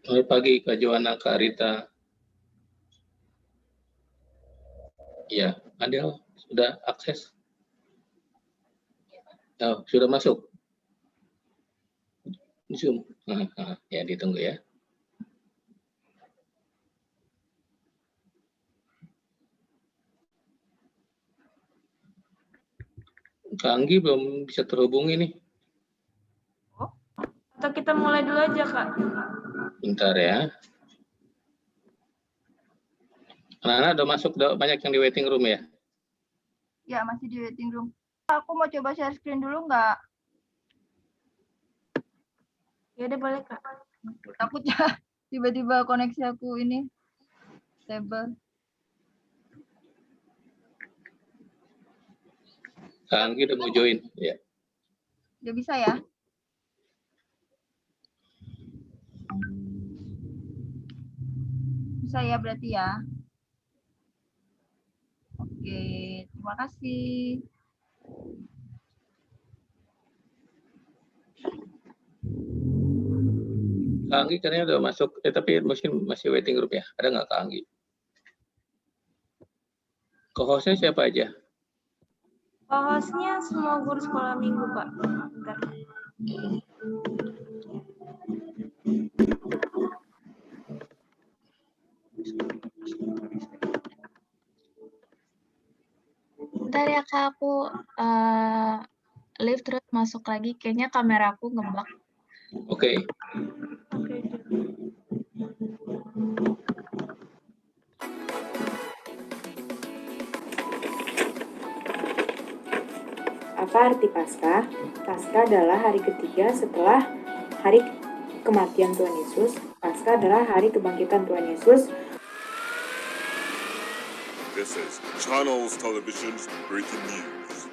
Selamat pagi Kak Joana, Kak Rita. Ya, Adel sudah akses? Oh, sudah masuk? Zoom? Ya, ditunggu ya. Kak Anggi belum bisa terhubungi nih. Oh, atau kita mulai dulu aja, Kak? Bentar ya. Anak-anak udah masuk, udah banyak yang di waiting room ya? Ya, masih di waiting room. Aku mau coba share screen dulu nggak? Ya udah boleh, Kak. Takutnya tiba-tiba koneksi aku ini stable. Kak Anggi udah mau join ya. Udah bisa ya? Bisa ya berarti ya? Oke, terima kasih. Kak Anggi katanya udah masuk, tapi mungkin masih waiting room ya. Ada nggak Kak Anggi? Co-hostnya siapa aja? Co-hostnya semua guru sekolah minggu, Pak. Bentar. Bentar ya Kak, aku live terus masuk lagi. Kayaknya kamera aku ngebug. Oke. Oke. Apa arti Paskah? Paskah adalah hari ketiga setelah hari kematian Tuhan Yesus. Paskah adalah hari kebangkitan Tuhan Yesus. This is Channels Television's breaking news.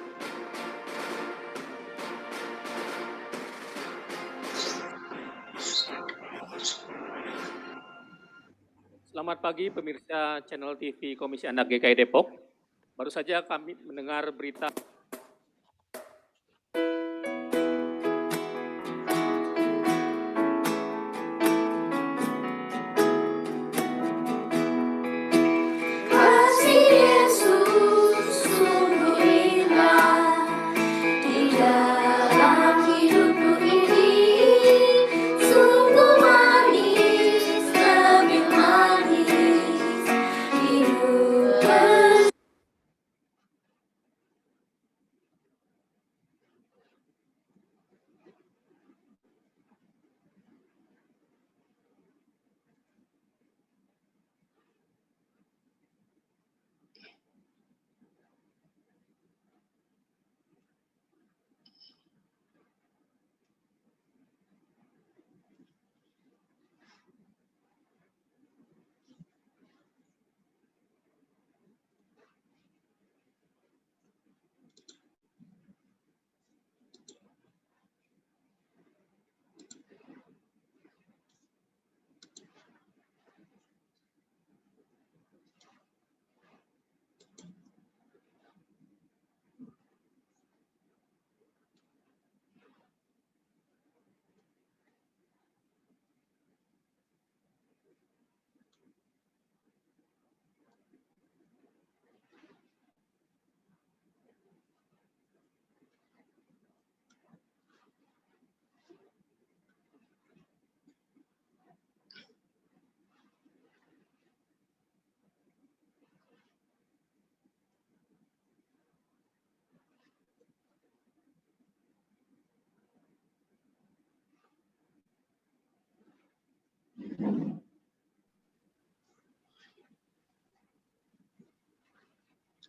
Selamat pagi pemirsa channel TV Komisi Anak GKI Depok. Baru saja kami mendengar berita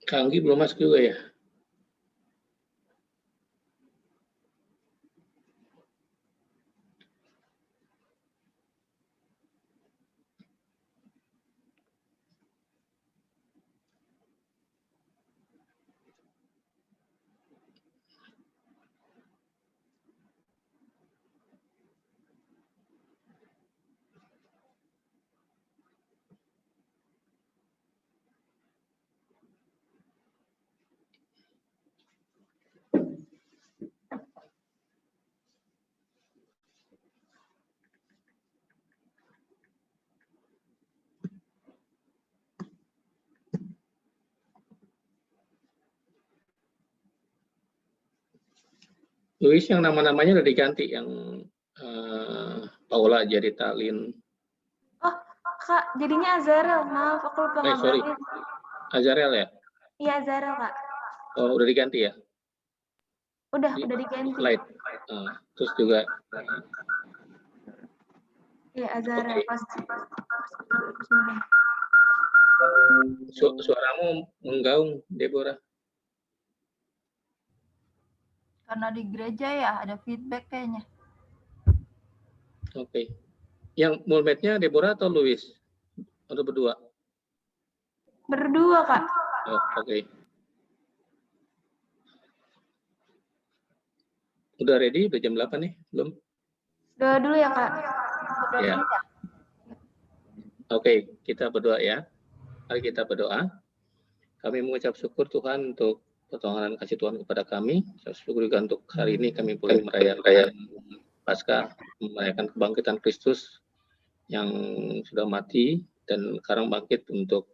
Kak Anggi belum masuk juga ya? Luis yang nama-namanya udah diganti, yang Paula jadi Talin. Oh, Kak, jadinya Azarel. Maaf, aku lupa Sorry. ngabarin. Azarel ya? Iya, Azarel, Kak. Oh, udah diganti ya? Udah diganti. Slide. Terus juga Iya, Azarel. Oke. Pasti. Suaramu menggaung, Deborah. Karena di gereja ya, ada feedback kayaknya. Oke. Yang mulmate-nya Deborah atau Luis? Atau berdua? Berdua, Kak. Oh, oke. Udah ready? Udah jam 8 nih? Belum? Doa dulu ya, Kak. Ya. Oke, kita berdoa ya. Mari kita berdoa. Kami mengucap syukur Tuhan untuk pertolongan kasih Tuhan kepada kami. Syukur juga untuk hari ini kami boleh merayakan Paskah, merayakan kebangkitan Kristus yang sudah mati dan sekarang bangkit untuk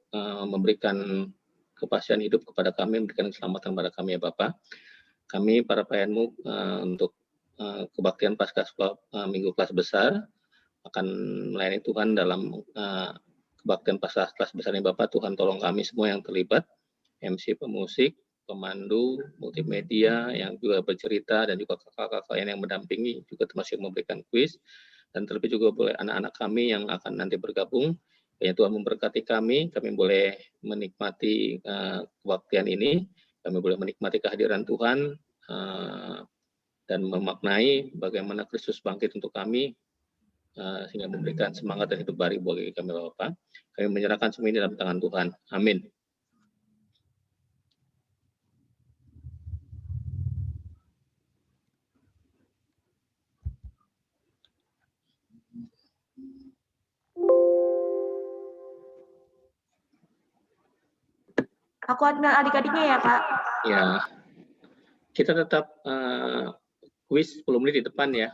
memberikan kepastian hidup kepada kami, memberikan keselamatan kepada kami ya Bapak. Kami para pelayan-Mu untuk kebaktian Paskah Minggu Kelas Besar akan melayani Tuhan dalam kebaktian Paskah Kelas Besar ini Bapak. Tuhan tolong kami semua yang terlibat, MC, pemusik, pemandu, multimedia yang juga bercerita, dan juga kakak-kakak yang mendampingi, juga termasuk memberikan kuis, dan terlebih juga boleh anak-anak kami yang akan nanti bergabung. Ya, Tuhan memberkati kami boleh menikmati kebaktian ini, kami boleh menikmati kehadiran Tuhan, dan memaknai bagaimana Kristus bangkit untuk kami, sehingga memberikan semangat dan hidup baru bagi kami Bapak. Kami menyerahkan semua ini dalam tangan Tuhan. Amin. Aku admin adik-adiknya ya, Kak. Ya, kita tetap kuis 10 menit di depan ya.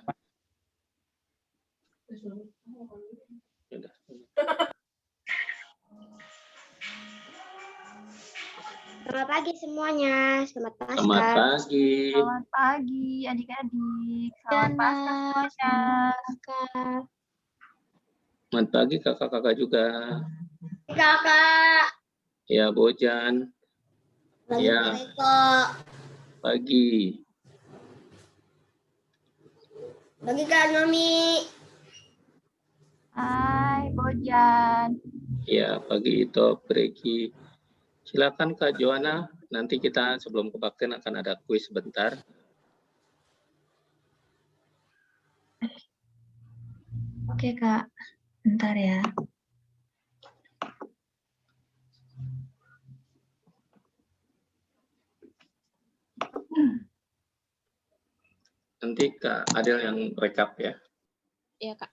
Selamat pagi semuanya. Selamat Paskah. Selamat pagi. Selamat pagi adik-adik. Selamat Paskah semuanya. Selamat pagi kakak-kakak juga. Kakak. Ya, Bojan. Ya. Pagi. Pagi Kak Nomi. Hai, Bojan. Ya, pagi itu Breki. Silakan Kak Joanna, nanti kita sebelum kebaktian akan ada kuis sebentar. Oke, Kak. Bentar ya. Nanti Kak Adel yang rekap ya. Iya, Kak.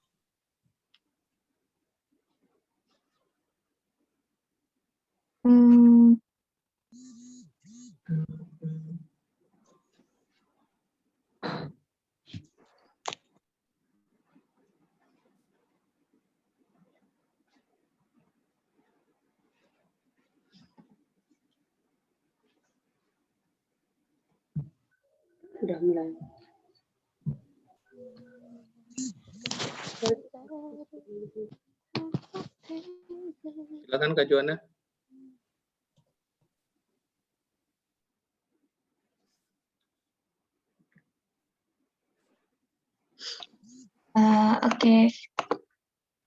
Sudah mulai. Silakan Kak Joanna. Oke.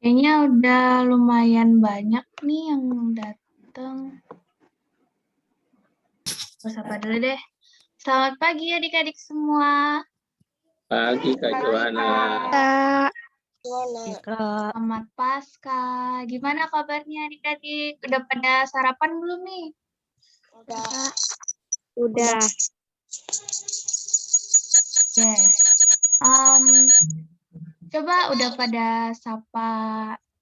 Kayaknya udah lumayan banyak nih yang datang. Terus apa dulu deh. Selamat pagi adik-adik semua. Pagi Kak Joanna. Selamat Paskah. Gimana kabarnya adik-adik? Udah pada sarapan belum nih? Udah. Oke. Coba udah pada sapa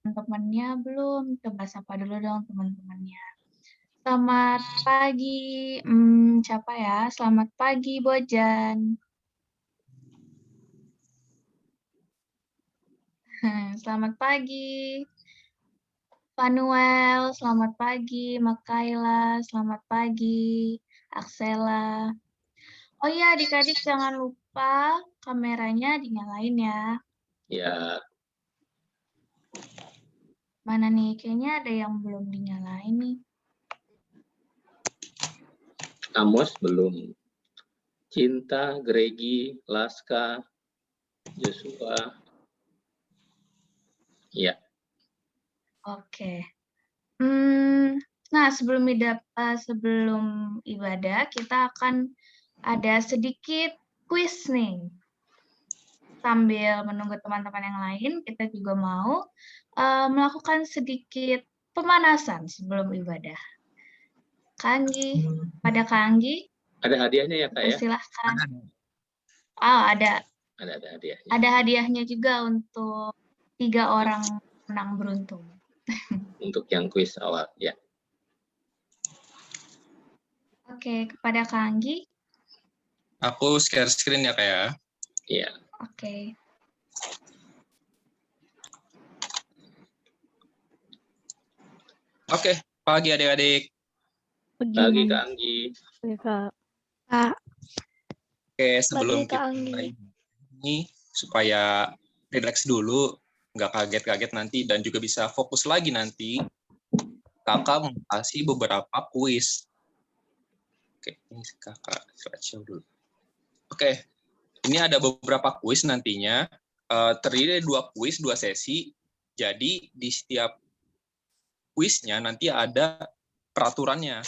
teman-temannya belum? Coba sapa dulu dong teman-temannya. Selamat pagi. Siapa ya? Selamat pagi Bojan. Selamat pagi. Vanuel, selamat pagi. Makaila, selamat pagi. Aksela. Oh iya adik-adik jangan lupa lupa kameranya dinyalain ya. Ya, Mana nih? Kayaknya ada yang belum dinyalain nih. Amos belum. Cinta, Gregi, Laska, Joshua. Ya, Oke. Nah, sebelum ibadah, kita akan ada sedikit kuis nih. Sambil menunggu teman-teman yang lain, kita juga mau melakukan sedikit pemanasan sebelum ibadah. Kanggi, pada Kanggi, ada hadiahnya ya Kak ya? persilahkan. Oh, ada Ada hadiahnya. ada hadiahnya juga untuk 3 orang menang beruntung. Untuk yang kuis awal, ya. Oke, kepada Kanggi. Aku share screen ya, Kak ya. Iya. Oke. Oke, pagi adik-adik. Pagi Kak Anggi. Oke, sebelum Pagi, Kak kita mulai ini, supaya relax dulu, nggak kaget-kaget nanti, dan juga bisa fokus lagi nanti, kakak mau kasih beberapa kuis. Oke, ini kakak slideshow dulu. Oke, ini ada beberapa kuis nantinya, terdiri dari 2 kuis, 2 sesi, jadi di setiap kuisnya nanti ada peraturannya.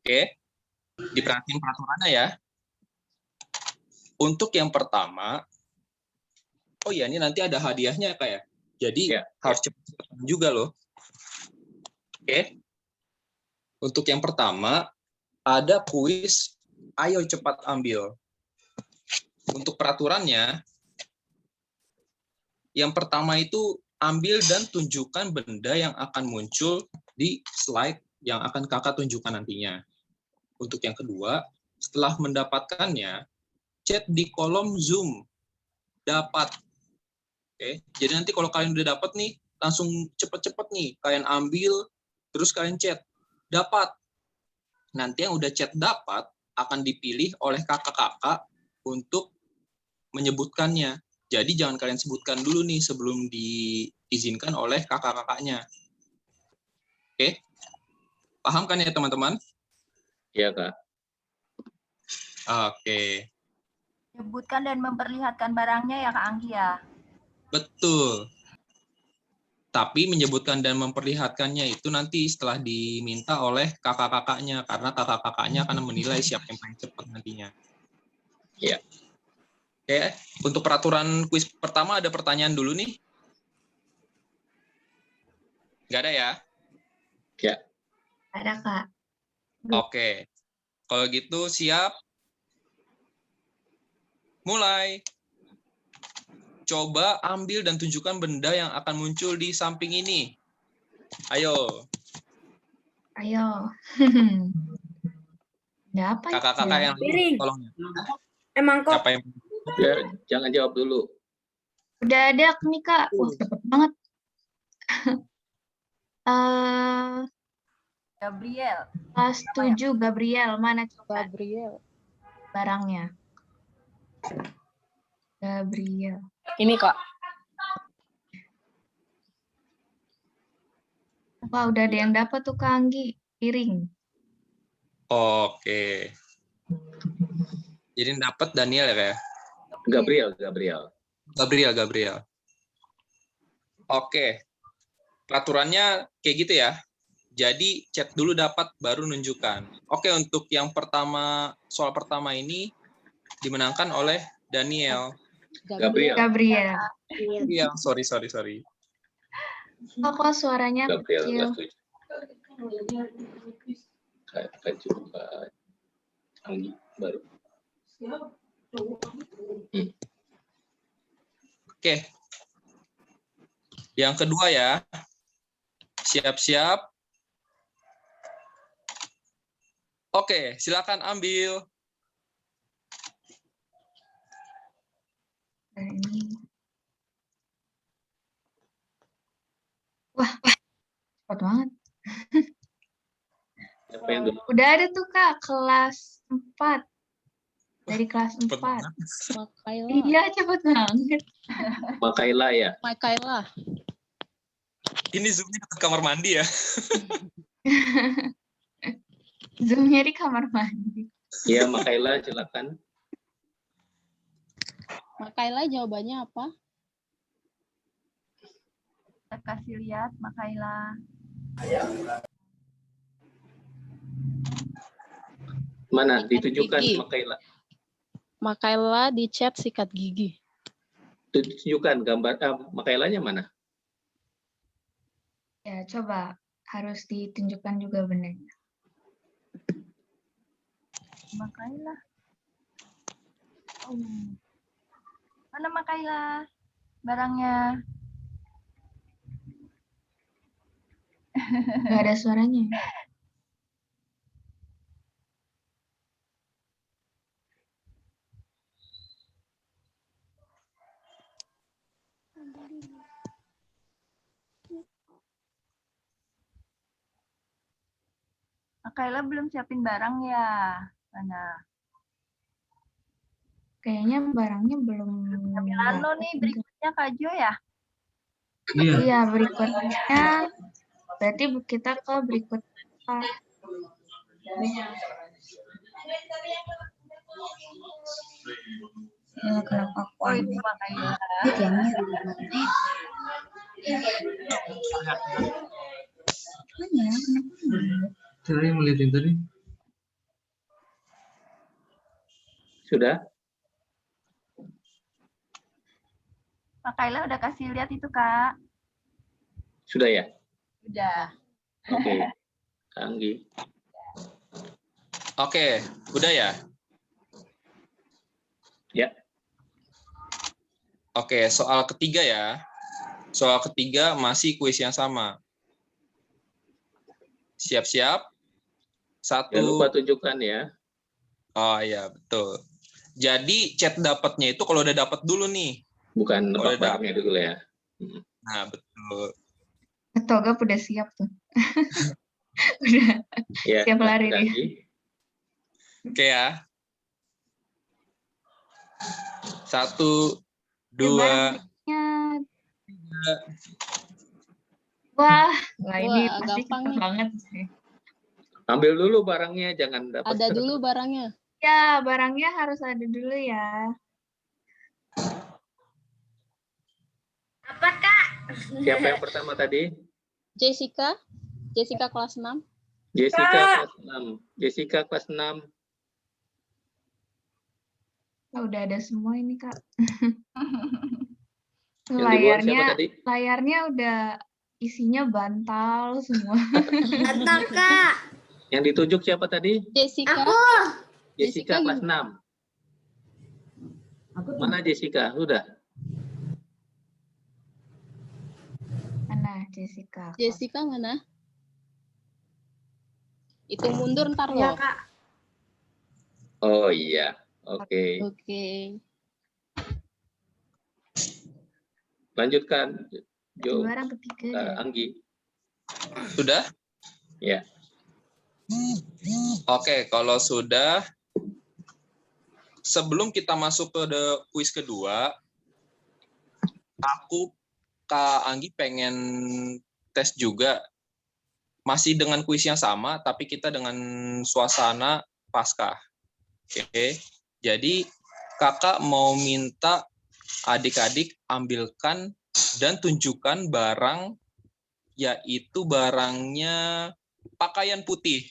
Oke, diperhatiin peraturannya ya. Untuk yang pertama, oh iya ini nanti ada hadiahnya Kak ya. Jadi harus cepat juga loh. Oke. Untuk yang pertama, ada kuis ayo cepat ambil. Untuk peraturannya, yang pertama itu ambil dan tunjukkan benda yang akan muncul di slide yang akan kakak tunjukkan nantinya. Untuk yang kedua, setelah mendapatkannya, chat di kolom Zoom. Dapat. Oke, jadi nanti kalau kalian udah dapat nih, langsung cepet-cepet nih, kalian ambil, terus kalian chat. Dapat. Nanti yang udah chat dapat, akan dipilih oleh kakak-kakak untuk menyebutkannya. Jadi jangan kalian sebutkan dulu nih sebelum diizinkan oleh kakak-kakaknya. Oke? Paham kan ya teman-teman? Iya Kak. Oke. Menyebutkan dan memperlihatkan barangnya ya Kak Anggi ya. Betul. Tapi menyebutkan dan memperlihatkannya itu nanti setelah diminta oleh kakak-kakaknya, karena kakak-kakaknya akan menilai siapa yang paling cepat nantinya. Iya. Oke, untuk peraturan kuis pertama ada pertanyaan dulu nih. Nggak ada ya? Ya. Ada, Kak. Oke. Kalau gitu siap? Mulai. Coba ambil dan tunjukkan benda yang akan muncul di samping ini. Ayo. Ayo. Ada apa ya? Kakak-kakak yang Piring. tolong. Emang kok Siapa yang Ya, jangan jawab dulu. Udah ada nih, Kak. Wah, cepet banget. Gabriel. Kelas 7, Gabriel. Mana coba Gabriel. barangnya? Gabriel. Ini kok. Wah, udah ada yang dapat tuh, Kak Anggi. Piring. Oke. Jadi yang dapat Daniel ya, kayak? Gabriel. Oke. Peraturannya kayak gitu ya. Jadi chat dulu dapat baru nunjukkan. Oke, untuk yang pertama, soal pertama ini dimenangkan oleh Daniel. Gabriel. Iya, sorry. Kok suaranya Gabriel kecil? kelas 7. Kak juga Anggi baru. Oke. Yang kedua ya. Siap-siap. Oke, silakan ambil. Wah, cepat banget. Siapa yang dulu? Udah ada tuh, Kak, kelas 4. Dari kelas Cepet 4. banget. Makaila. Iya, cepet banget. Makaila ya. Makaila. Ini Zoom-nya dekat kamar mandi ya. Zoom-nya di kamar mandi. Iya, Makaila silakan. Makaila jawabannya apa? Kita kasih lihat Makaila. Mana Sikat ditunjukkan gigi. Makaila? Makaila di chat sikat gigi. Tunjukkan gambar Makailanya mana? Ya, coba. Harus ditunjukkan juga benar. Makaila. Oh. Mana Makaila? Barangnya. Nggak ada suaranya. Makaila belum siapin barang ya? Mana? Kayaknya barangnya belum Milano dapet nih juga. berikutnya Kak Jo ya? Iya, berikutnya berarti kita ke berikut. Ya, kenapa aku Oh itu aneh? Makaila. Mana? Sudah? Makaila udah kasih lihat itu Kak. Sudah ya? Udah. Oke. Kak Anggi. Oke, udah ya? Ya. Oke, soal ketiga ya. Soal ketiga masih kuis yang sama. Siap-siap. Jangan lupa Satu. tunjukkan ya. Oh iya, betul. Jadi chat dapatnya itu kalau udah dapat dulu nih. Bukan Kalau nebak barangnya dulu ya. Nah, betul. Toga udah siap tuh. Udah Ya, siap lari Kak dia. Anggi. Oke ya. 1, 2, Barangnya. Wah, ini Wah, pasti gampang susah nih. banget sih. Ambil dulu barangnya, jangan dapat. Ada dulu barangnya. Ya, barangnya harus ada dulu ya. Apa, Kak? Siapa yang pertama tadi? Jessica. Jessica kelas 6. Jessica kelas 6. Jessica kelas 6. Oh, udah ada semua ini, Kak. Yang duluan siapa tadi? Layarnya udah isinya bantal semua. Bentar, Kak. Yang ditunjuk siapa tadi? Jessica. Jessica kelas 6. Mana Jessica? Sudah. Mana Jessica? Jessica mana? Itu mundur ntar Ya, loh. Kak. Oh iya. Oke. Oke. Lanjutkan. Jo, Barang ketiga Kak ya. Anggi. Sudah? Ya. Oke, kalau sudah, sebelum kita masuk ke kuis kedua, Kak Anggi pengen tes juga. Masih dengan kuis yang sama, tapi kita dengan suasana Paskah. Oke, jadi kakak mau minta adik-adik ambilkan dan tunjukkan barang, yaitu barangnya pakaian putih.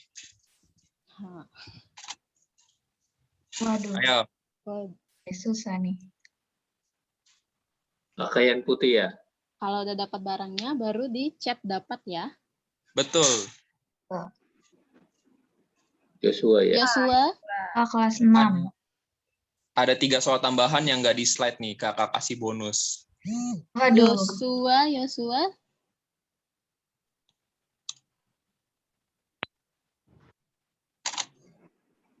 Waduh, Ayo. susah nih. Pakaian putih ya. Kalau udah dapat barangnya, baru di chat dapat ya. Betul. Joshua ya. Joshua. Oh, kelas 6. Ada 3 soal tambahan yang nggak di slide nih, kakak kasih bonus. Waduh. Joshua.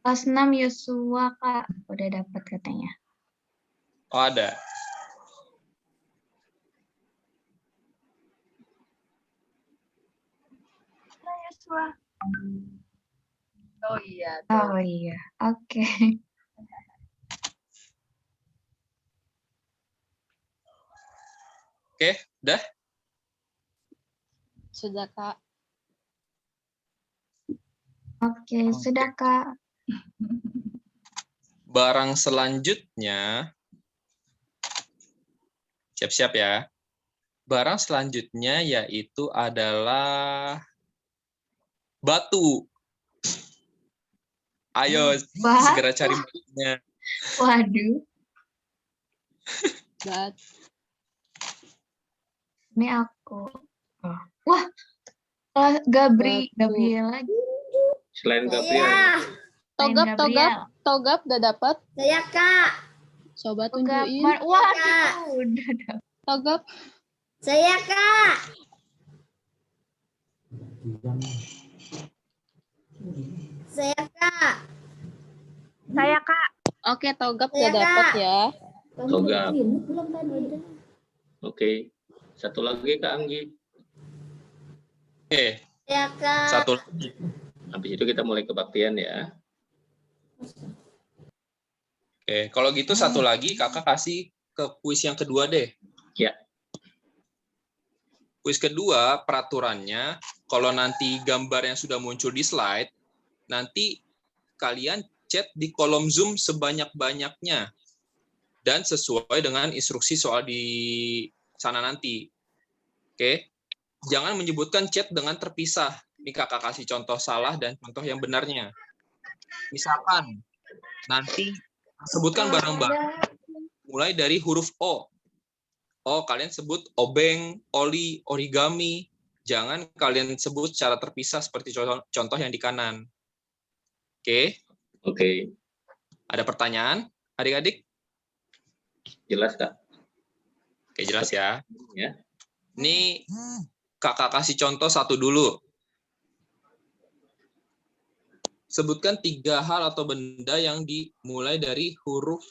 Kelas 6 Yosua, Kak. Udah dapat katanya. Oh, ada. Nah, Yosua. Oh iya. Oh iya, oke. Oke, udah? Sudah, Kak. Oke, sudah Kak. Barang selanjutnya, siap-siap ya. Barang selanjutnya yaitu adalah batu. Ayo, Batu. segera cari batunya. Waduh, Bat. ini aku. Oh. Wah, Gabriel lagi. Selain Gabriel. Togap, Gabriel. Togap, Togap udah dapat. Saya Kak. Coba Togap. tunjukin. Waduh, udah dapat. Togap. Saya Kak. Saya Kak. Saya Kak. Oke, Togap Saya, udah dapat Kak. ya. Togap. Oke. Satu lagi Kak Anggi. Oke, Saya Kak. satu lagi. Habis itu kita mulai kebaktian ya. Oke, kalau gitu satu lagi kakak kasih ke kuis yang kedua deh. Ya. Kuis kedua, peraturannya, kalau nanti gambar yang sudah muncul di slide, nanti kalian chat di kolom Zoom sebanyak-banyaknya. Dan sesuai dengan instruksi soal di sana nanti. Oke? Jangan menyebutkan chat dengan terpisah. Ini kakak kasih contoh salah dan contoh yang benarnya. Misalkan, nanti sebutkan barang-barang mulai dari huruf O. O, kalian sebut obeng, oli, origami. Jangan kalian sebut secara terpisah seperti contoh yang di kanan. Oke? Oke. Ada pertanyaan, adik-adik? Jelas Kak? Oke, jelas ya. Ya. Ini kakak kasih contoh satu dulu. Sebutkan 3 hal atau benda yang dimulai dari huruf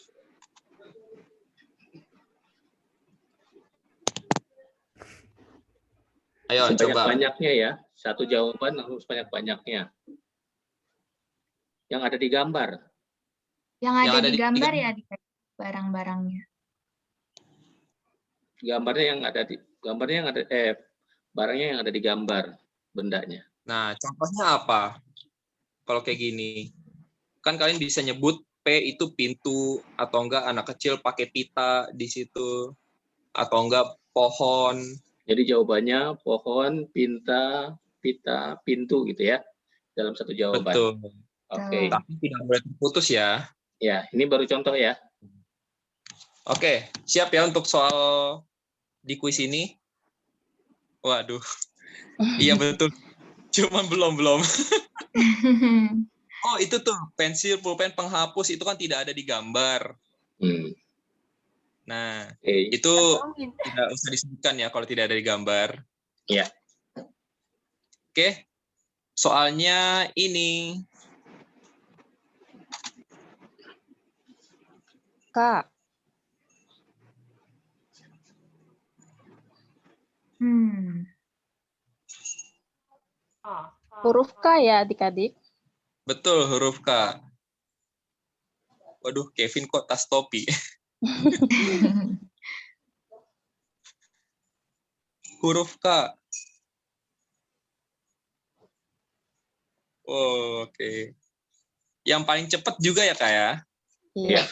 Ayo, coba. Sebanyak-banyaknya ya. Satu jawaban harus banyak-banyaknya. Yang ada di gambar. Yang ada di gambar ya, di barang-barangnya. Gambarnya yang ada di barangnya yang ada di gambar bendanya. Nah, contohnya apa? Kalau kayak gini, kan kalian bisa nyebut P itu pintu, atau enggak anak kecil pakai pita di situ, atau enggak pohon. Jadi jawabannya pohon, pita, pintu gitu ya, dalam satu jawaban. Betul. Oke. Tapi tidak boleh terputus ya. Ya, ini baru contoh ya. Oke, siap ya untuk soal di kuis ini? Waduh. Iya betul. Cuman belum. Oh, itu tuh pensil, pulpen, penghapus itu kan tidak ada di gambar. Nah, itu tidak usah disebutkan ya kalau tidak ada di gambar. Iya. Oke. Soalnya ini. Kak. Huruf K ya adik-adik? Betul, huruf K. Waduh, Kevin kok tas topi. Huruf K. Oh, oke. Yang paling cepat juga ya, Kak ya? Iya.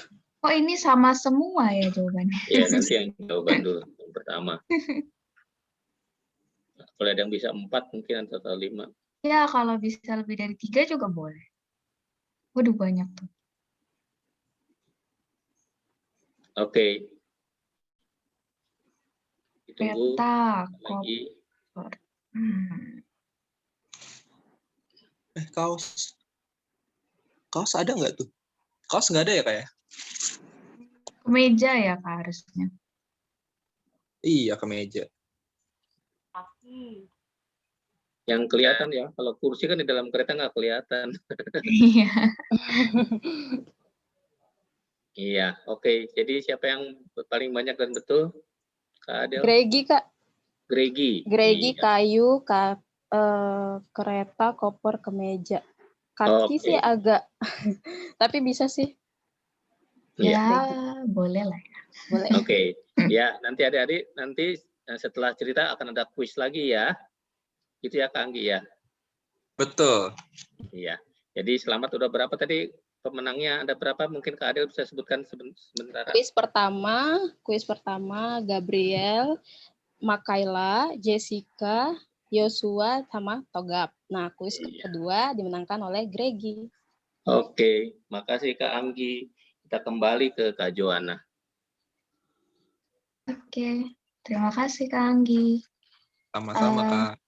Oh, ini sama semua ya jawabannya? Iya, nanti yang jawaban dulu. Yang pertama. Kalau ada yang bisa 4, mungkin atau 5. Ya, kalau bisa lebih dari 3 juga boleh. Waduh, banyak tuh. Oke. Ditunggu Peta, lagi. koper. Kaos. Kaos ada nggak tuh? Kaos nggak ada ya, Kak ya? Kemeja ya, Kak, harusnya. Iya, kemeja. Yang kelihatan ya, kalau kursi kan di dalam kereta nggak kelihatan. Iya. Iya, oke. Jadi siapa yang paling banyak dan betul? Kak Adel? Gregi, Kak. Gregi. Gregi, Iya. kayu, kereta, koper, kemeja. Kaki sih agak, tapi bisa sih. Iya. Ya, boleh lah ya. Boleh. Oke. Ya, nanti adik-adik nanti Dan setelah cerita akan ada kuis lagi ya. Gitu ya Kak Anggi ya. Betul. Iya. Jadi selamat udah berapa tadi pemenangnya, ada berapa? Mungkin Kak Adel bisa sebutkan sementara. Kuis pertama Gabriel, Makaila, Jessica, Yosua, sama Togap. Nah, kuis kedua dimenangkan oleh Gregi. Oke, makasih Kak Anggi. Kita kembali ke Kak Joanna. Oke, terima kasih Kak Anggi. Sama-sama, Kak.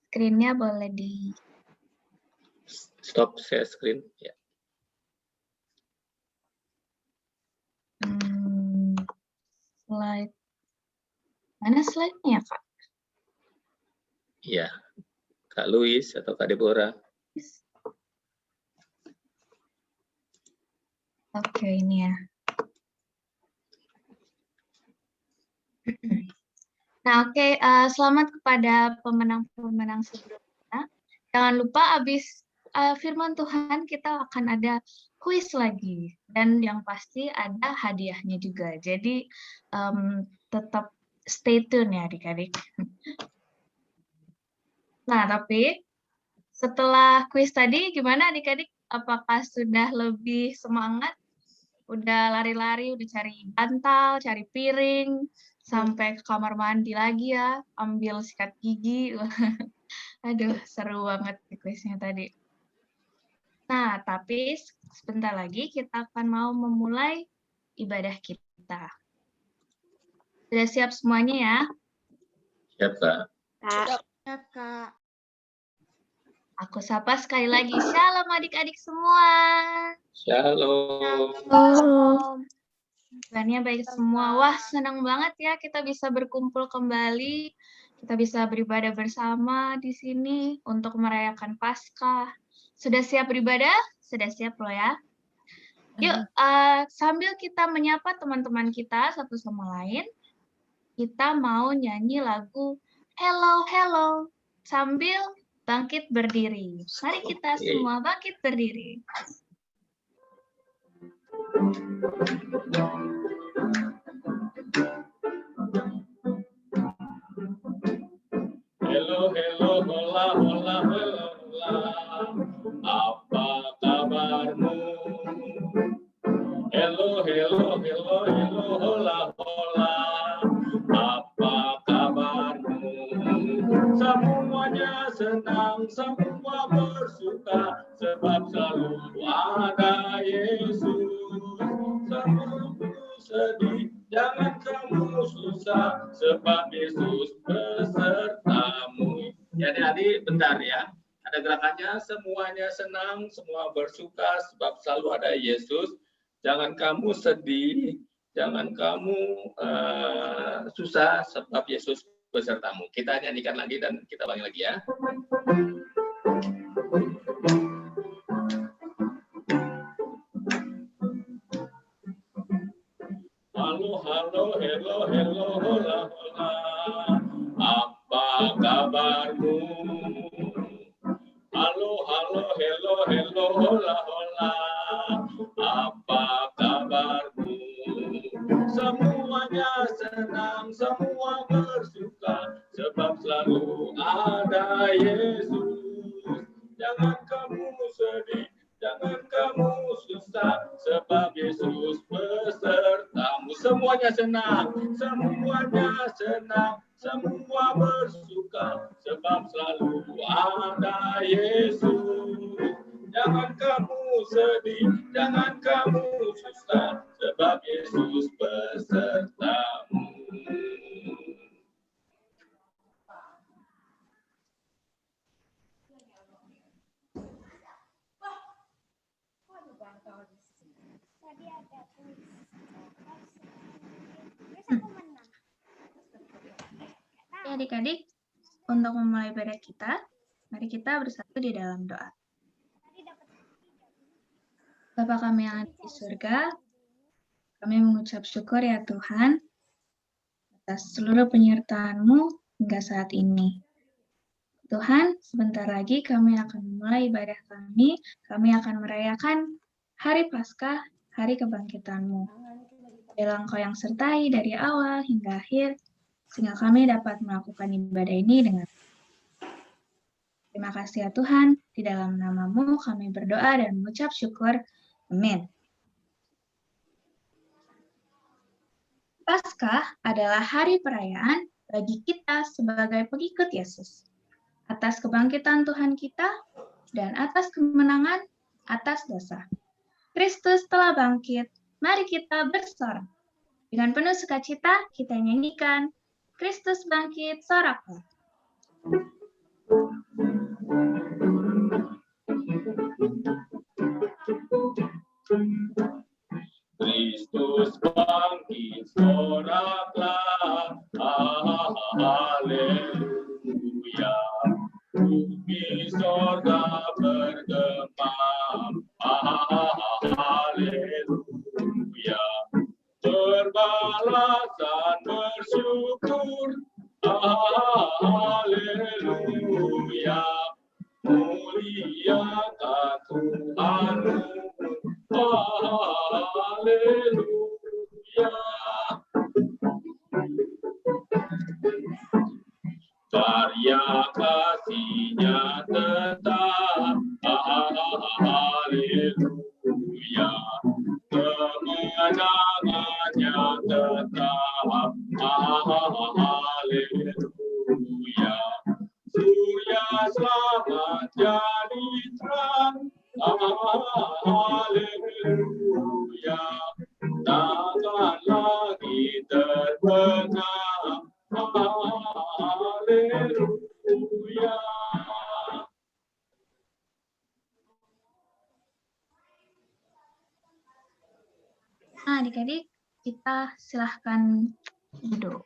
Screen-nya boleh di... Stop share screen. Ya. Slide. Mana slide-nya, Kak? Iya, Kak Luis atau Kak Deborah. Oke, ini ya. Nah, oke, selamat kepada pemenang-pemenang sebelumnya. Jangan lupa habis firman Tuhan kita akan ada kuis lagi. Dan yang pasti ada hadiahnya juga. Jadi tetap stay tune ya adik-adik. Nah, tapi setelah kuis tadi gimana adik-adik? Apakah sudah lebih semangat? Udah lari-lari, udah cari bantal, cari piring, sampai ke kamar mandi lagi ya, ambil sikat gigi. Aduh, seru banget kuisnya tadi. Nah, tapi sebentar lagi kita akan mau memulai ibadah kita. Sudah siap semuanya ya? Siap, Kak. Siap, Kak. Aku sapa sekali lagi. Shalom adik-adik semua. Shalom. Kabarnya baik semua. Wah, senang banget ya kita bisa berkumpul kembali. Kita bisa beribadah bersama di sini untuk merayakan Paskah. Sudah siap beribadah? Sudah siap loh ya? Yuk, sambil kita menyapa teman-teman kita satu sama lain, kita mau nyanyi lagu Hello, Hello sambil bangkit berdiri. Mari kita semua bangkit berdiri. Hello, hello, hola, hola, hola, hola. Apa kabarmu? Hello, hello, hello, hello, hola, hola. Apa kabarmu? Semuanya senang, semua bersuka, sebab selalu ada Yesus. Sebelum sedih, jangan kamu susah, sebab Yesus besertamu. Ya, adik-adik, bentar ya. Ada gerakannya, semuanya senang, semua bersuka, sebab selalu ada Yesus. Jangan kamu sedih, jangan kamu susah, sebab Yesus besertamu. Kita nyanyikan lagi dan kita ulangi lagi ya. Halo, halo, hello, hello, hola, hola. Apa kabarmu? Halo, halo, hello, hello, hola, hola. Apa kabarmu? Semuanya senang, semua bersuka, sebab selalu ada Yesus. Jangan kamu sedih, jangan kamu susah, sebab Yesus besertamu. Semuanya senang, semua bersuka, sebab selalu ada Yesus. Jangan kamu sedih, jangan kamu susah, sebab Yesus besertamu. Ya adik-adik, untuk memulai ibadah kita, mari kita bersatu di dalam doa. Bapa kami yang ada di surga, kami mengucap syukur ya Tuhan atas seluruh penyertaan-Mu hingga saat ini. Tuhan, sebentar lagi kami akan memulai ibadah kami akan merayakan Hari Paskah, Hari Kebangkitan-Mu. Biarlah Engkau yang sertai dari awal hingga akhir, sehingga kami dapat melakukan ibadah ini dengan terima kasih ya Tuhan, di dalam nama-Mu kami berdoa dan mengucap syukur. Amin. Paskah adalah hari perayaan bagi kita sebagai pengikut Yesus. Atas kebangkitan Tuhan kita dan atas kemenangan atas dosa. Kristus telah bangkit, mari kita bersorak. Dengan penuh sukacita kita nyanyikan, Kristus bangkit, soraklah. Kristus bangkit, soraklah, haleluya. Bumi sorga bergema, haleluya. Berbalasan bersyukur, haleluya. Muliakan Tuhanmu, haleluya. Karya kasih-Nya tetap, haleluya. Kemenangan-Nya tetap, haleluya. Surya selamat jadi terang, haleluya. Takkan lagi terbenam, haleluya. Nah, adik-adik, kita silahkan duduk.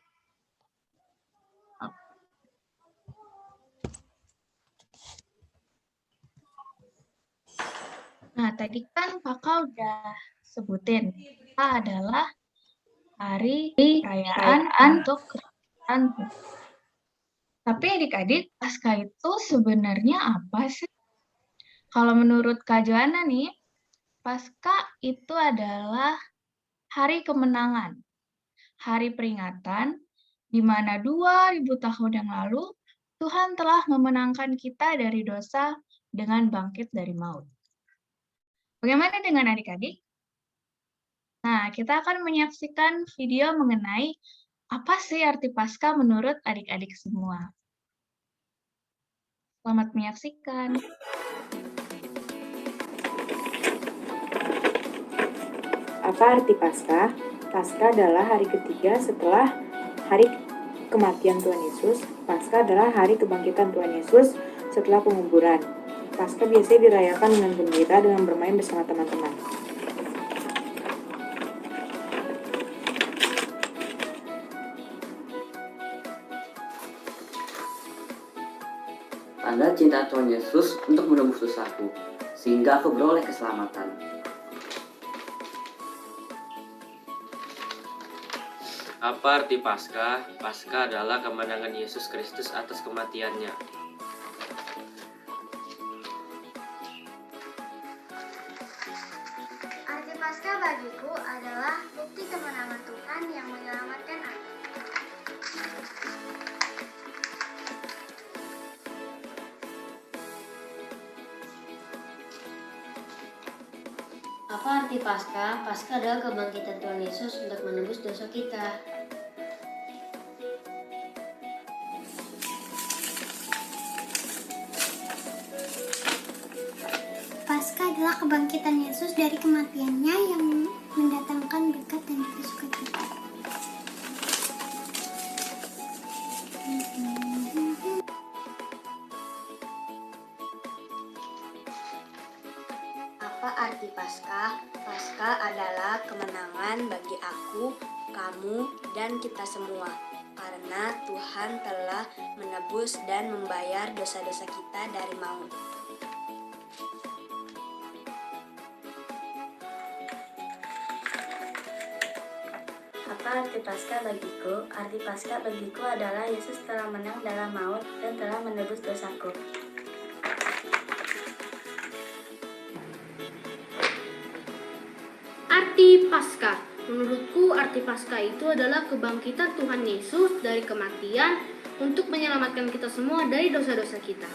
Nah, tadi kan Kakak udah sebutin, kita adalah hari perayaan untuk kebangkitan Tuhan. Tapi adik-adik, Paskah itu sebenarnya apa sih? Kalau menurut Kak Joanna nih, Paskah itu adalah hari kemenangan, hari peringatan, di mana 2000 tahun yang lalu, Tuhan telah memenangkan kita dari dosa dengan bangkit dari maut. Bagaimana dengan adik-adik? Nah, kita akan menyaksikan video mengenai apa sih arti Paskah menurut adik-adik semua. Selamat menyaksikan. Apa arti Paskah? Paskah adalah hari ketiga setelah hari kematian Tuhan Yesus. Paskah adalah hari kebangkitan Tuhan Yesus setelah penguburan. Paskah biasanya dirayakan dengan gembira dengan bermain bersama teman-teman. Tanda cinta Tuhan Yesus untuk menebus dosaku, sehingga aku beroleh keselamatan. Apa arti Paskah? Paskah adalah kemenangan Yesus Kristus atas kematiannya. Arti Paskah bagiku adalah bukti kemenangan Tuhan yang menyelamatkan aku. Apa arti Paskah? Paskah adalah kebangkitan Tuhan Yesus untuk menebus dosa kita. Paskah adalah kebangkitan Yesus dari kematiannya yang mendatangkan berkat dan juga sukacita. Apa arti Paskah? Paskah adalah kemenangan bagi aku, kamu, dan kita semua. Karena Tuhan telah menebus dan membayar dosa-dosa kita dari maut. Apa arti Paskah bagiku? Arti Paskah bagiku adalah Yesus telah menang dalam maut dan telah menebus dosaku. Arti Paskah. Menurutku arti Paskah itu adalah kebangkitan Tuhan Yesus dari kematian untuk menyelamatkan kita semua dari dosa-dosa kita.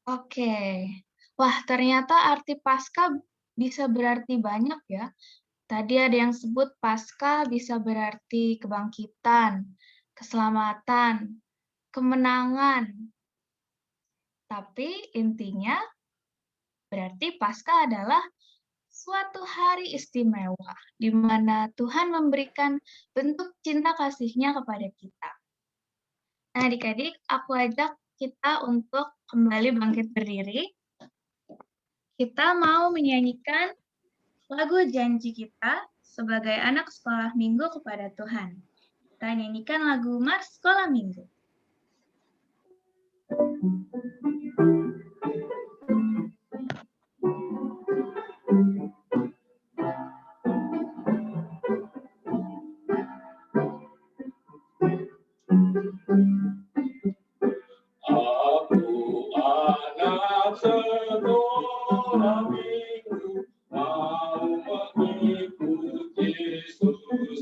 Oke. Wah, ternyata arti Paskah bisa berarti banyak ya. Tadi ada yang sebut Paskah bisa berarti kebangkitan, keselamatan, kemenangan. Tapi intinya berarti Paskah adalah suatu hari istimewa di mana Tuhan memberikan bentuk cinta kasih-Nya kepada kita. Nah, adik-adik, aku ajak kita untuk kembali bangkit berdiri. Kita mau menyanyikan lagu janji kita sebagai anak sekolah minggu kepada Tuhan. Kita nyanyikan lagu Mars Sekolah Minggu. Aku anak sekolah minggu, mau mengikut Yesus.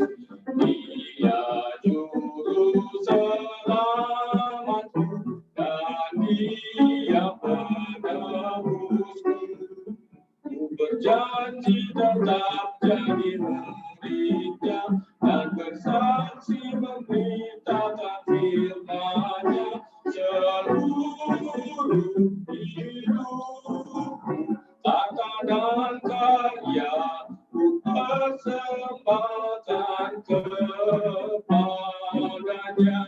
Dia juru selamatku dan Dia penebusku. Ku berjanji tetap jadi murid-Nya dan bersaksi memberitakan firman-Nya seluruh hidupku. Kata dan karya ku persembahkan kepada-Nya.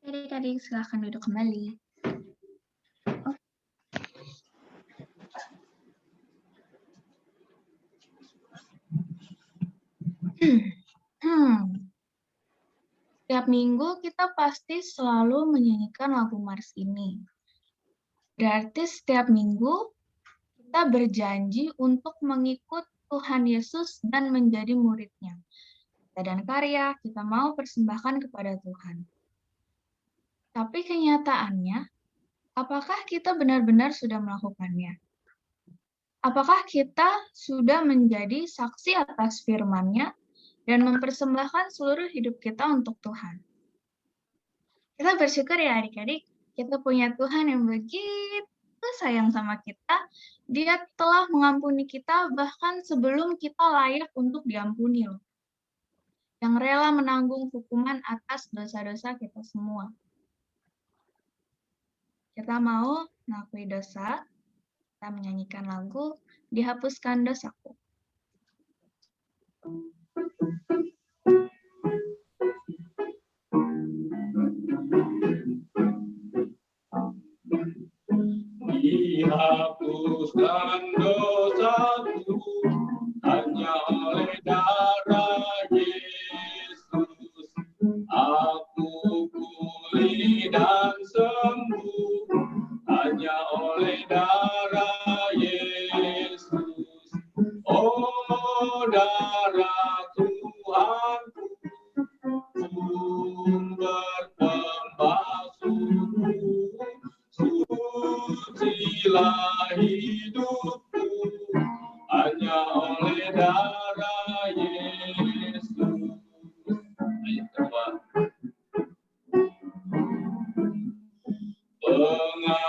Adik-adik, silakan duduk kembali. Setiap minggu kita pasti selalu menyanyikan lagu Mars ini. Berarti setiap minggu kita berjanji untuk mengikut Tuhan Yesus dan menjadi murid-Nya. Dan karya kita mau persembahkan kepada Tuhan. Tapi kenyataannya, apakah kita benar-benar sudah melakukannya? Apakah kita sudah menjadi saksi atas firman-Nya dan mempersembahkan seluruh hidup kita untuk Tuhan? Kita bersyukur ya adik-adik, kita punya Tuhan yang begitu sayang sama kita. Dia telah mengampuni kita bahkan sebelum kita layak untuk diampuni loh. Yang rela menanggung hukuman atas dosa-dosa kita semua. Kita mau mengakui dosa, kita menyanyikan lagu, Dihapuskan Dosaku. Dihapuskan dosaku hanya oleh darah Yesus. Aku pulih dan sembuh hanya oleh darah Yesus. Oh, darah Tuhanku, sumber pembasuhku, sucilah hidupku hanya oleh darah Yesus. Ayat kedua.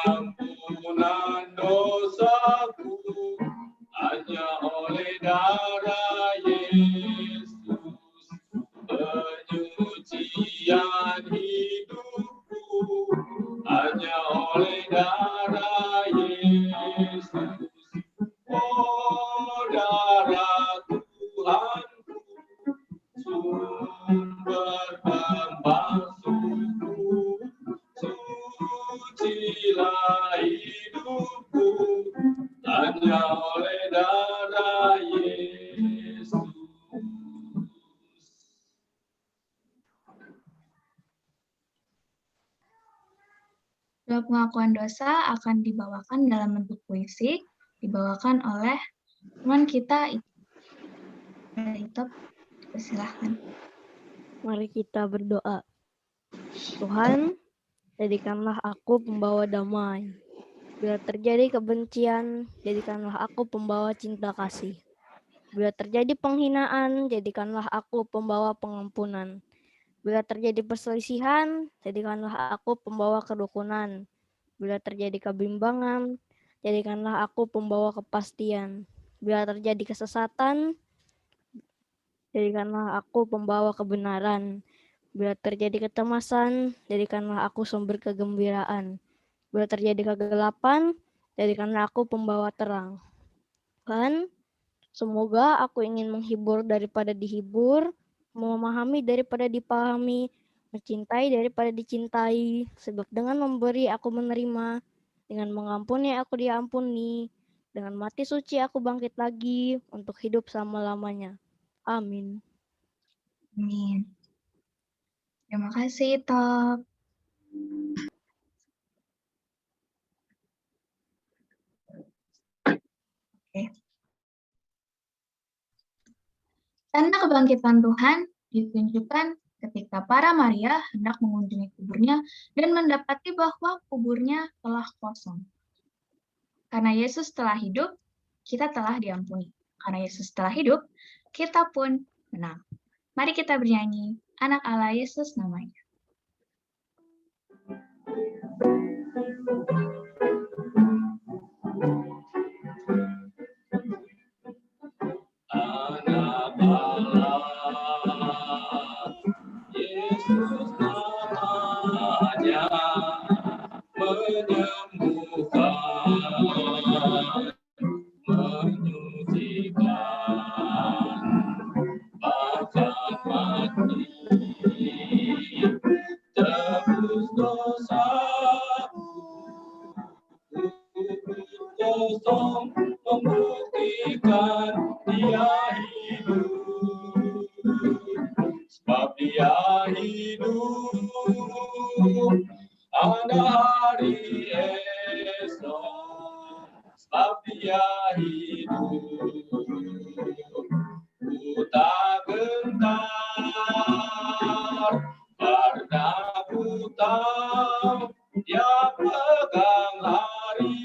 Pengampunan dosaku hanya oleh darah Yesus. Penyucian hidupku hanya oleh darah Yesus. Oh, darah Tuhanku, sumber pembasuhku, sucilah hidupku hanya oleh darah Yesus. pengakuan dosa akan dibawakan dalam bentuk puisi, dibawakan oleh teman kita. Itu, silahkan. Mari kita berdoa. Tuhan, jadikanlah aku pembawa damai. Bila terjadi kebencian, jadikanlah aku pembawa cinta kasih. Bila terjadi penghinaan, jadikanlah aku pembawa pengampunan. Bila terjadi perselisihan, jadikanlah aku pembawa kerukunan. Bila terjadi kebimbangan, jadikanlah aku pembawa kepastian. Bila terjadi kesesatan, jadikanlah aku pembawa kebenaran. Bila terjadi kecemasan, jadikanlah aku sumber kegembiraan. Bila terjadi kegelapan, jadikanlah aku pembawa terang. Tuhan, semoga aku ingin menghibur daripada dihibur, memahami daripada dipahami, mencintai daripada dicintai, sebab dengan memberi aku menerima, dengan mengampuni aku diampuni, dengan mati suci aku bangkit lagi untuk hidup selama-lamanya. Amin. Amin. Terima kasih, Top. Oke. Tanda kebangkitan Tuhan ditunjukkan ketika para Maria hendak mengunjungi kuburnya dan mendapati bahwa kuburnya telah kosong. Karena Yesus telah hidup, kita telah diampuni. Karena Yesus telah hidup, kita pun menang. Mari kita bernyanyi, Anak Allah Yesus namanya. Anak Allah, Yesus namanya, menyembuhkan, menyucikan, bahkan mati, tebus dosa, kosong membuktikan dia hidup, sebab dia hidup, ada hari esok, sebab dia hidup, ku tak gentar, karena ku tahu dia pegang hari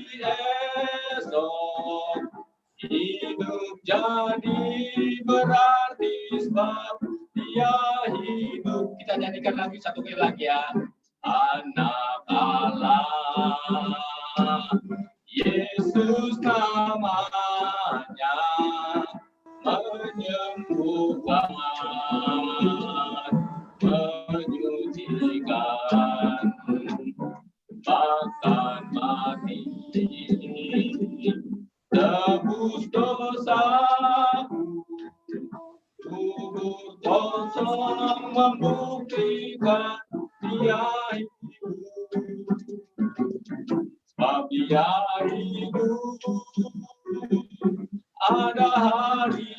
esok. Hidup jadi berarti sebab dia hidup. Kita nyanyikan lagi satu kali lagi ya. Anak Allah, Yesus namanya, menyembuhkan, menyucikan, bahkan mati, tebus dosa, kubur kosong membuktikan dia hidup, sebab dia hidup, ada hari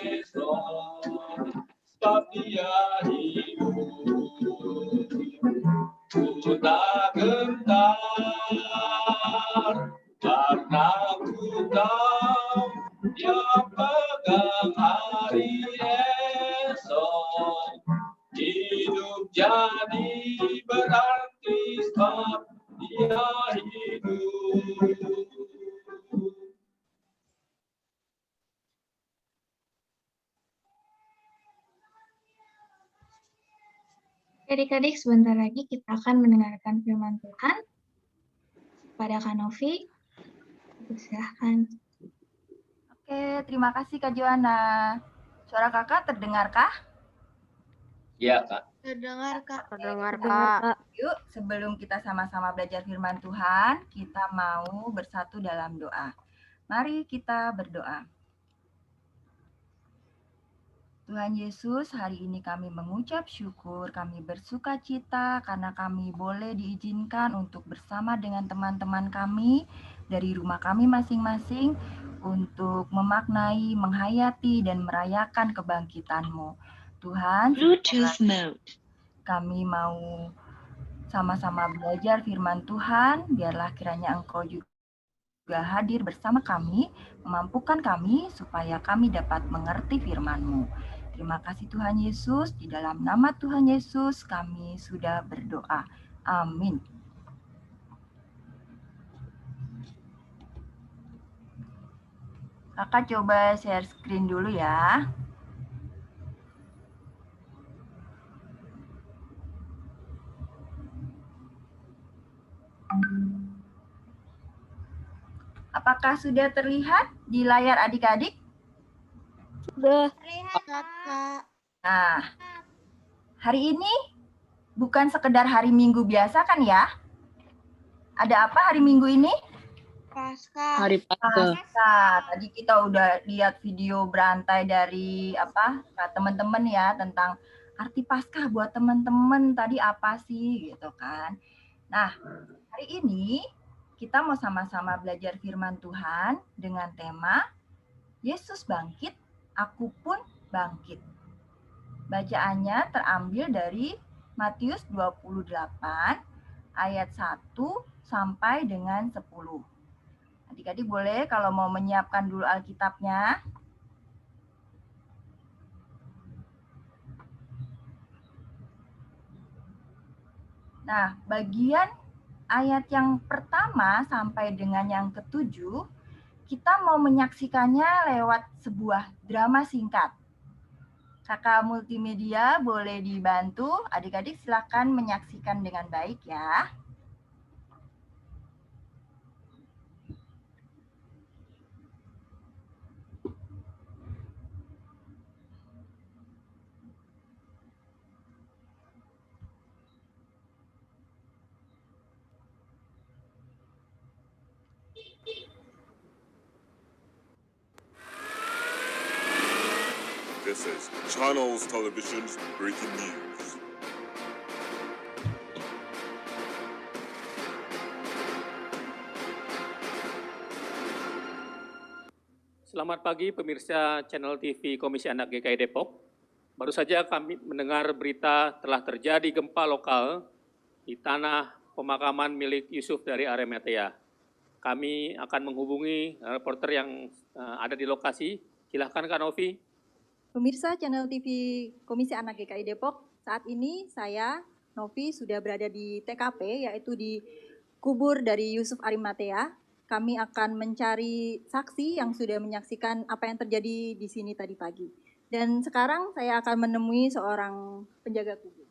esok, sebab dia hidup, ku tak gentar, karena ku tahu dia pegang hari esok. Hidup jadi berarti sebab dia hidup. Adik-adik, sebentar lagi kita akan mendengarkan firman Tuhan. Pada Kak Novi, silahkan. Oke, terima kasih Kak Joanna. Suara kakak terdengarkah? Ya, Kak. Terdengar, Kak. Terdengar, Kak. Yuk, sebelum kita sama-sama belajar firman Tuhan, kita mau bersatu dalam doa. Mari kita berdoa. Tuhan Yesus, hari ini kami mengucap syukur, kami bersuka cita karena kami boleh diizinkan untuk bersama dengan teman-teman kami dari rumah kami masing-masing untuk memaknai, menghayati, dan merayakan kebangkitan-Mu. Tuhan, kami mau sama-sama belajar firman Tuhan, biarlah kiranya Engkau juga hadir bersama kami, memampukan kami supaya kami dapat mengerti firman-Mu. Terima kasih Tuhan Yesus, di dalam nama Tuhan Yesus kami sudah berdoa. Amin. Kakak coba share screen dulu ya. Apakah sudah terlihat di layar adik-adik? Sudah. Terlihat, Kak. Nah, hari ini bukan sekedar hari Minggu biasa kan ya? Ada apa hari Minggu ini? Paskah. Hari Paskah. Tadi kita udah lihat video berantai dari teman-teman ya tentang arti Paskah buat teman-teman tadi apa sih gitu kan. Nah, hari ini kita mau sama-sama belajar firman Tuhan dengan tema Yesus bangkit, aku pun bangkit. Bacaannya terambil dari Matius 28 ayat 1 sampai dengan 10. Adik-adik boleh kalau mau menyiapkan dulu Alkitabnya. Nah, bagian ayat yang pertama sampai dengan yang ketujuh, kita mau menyaksikannya lewat sebuah drama singkat. Kakak multimedia boleh dibantu, adik-adik silakan menyaksikan dengan baik ya. This is Channels Television's breaking news. Selamat pagi pemirsa channel TV Komisi Anak GKI Depok. Baru saja kami mendengar berita telah terjadi gempa lokal di tanah pemakaman milik Yusuf dari Arimatea. Kami akan menghubungi reporter yang ada di lokasi. Silahkan Kak Novi. Pemirsa channel TV Komisi Anak GKI Depok, saat ini saya, Novi, sudah berada di TKP, yaitu di kubur dari Yusuf Arimatea. Kami akan mencari saksi yang sudah menyaksikan apa yang terjadi di sini tadi pagi. Dan sekarang saya akan menemui seorang penjaga kubur.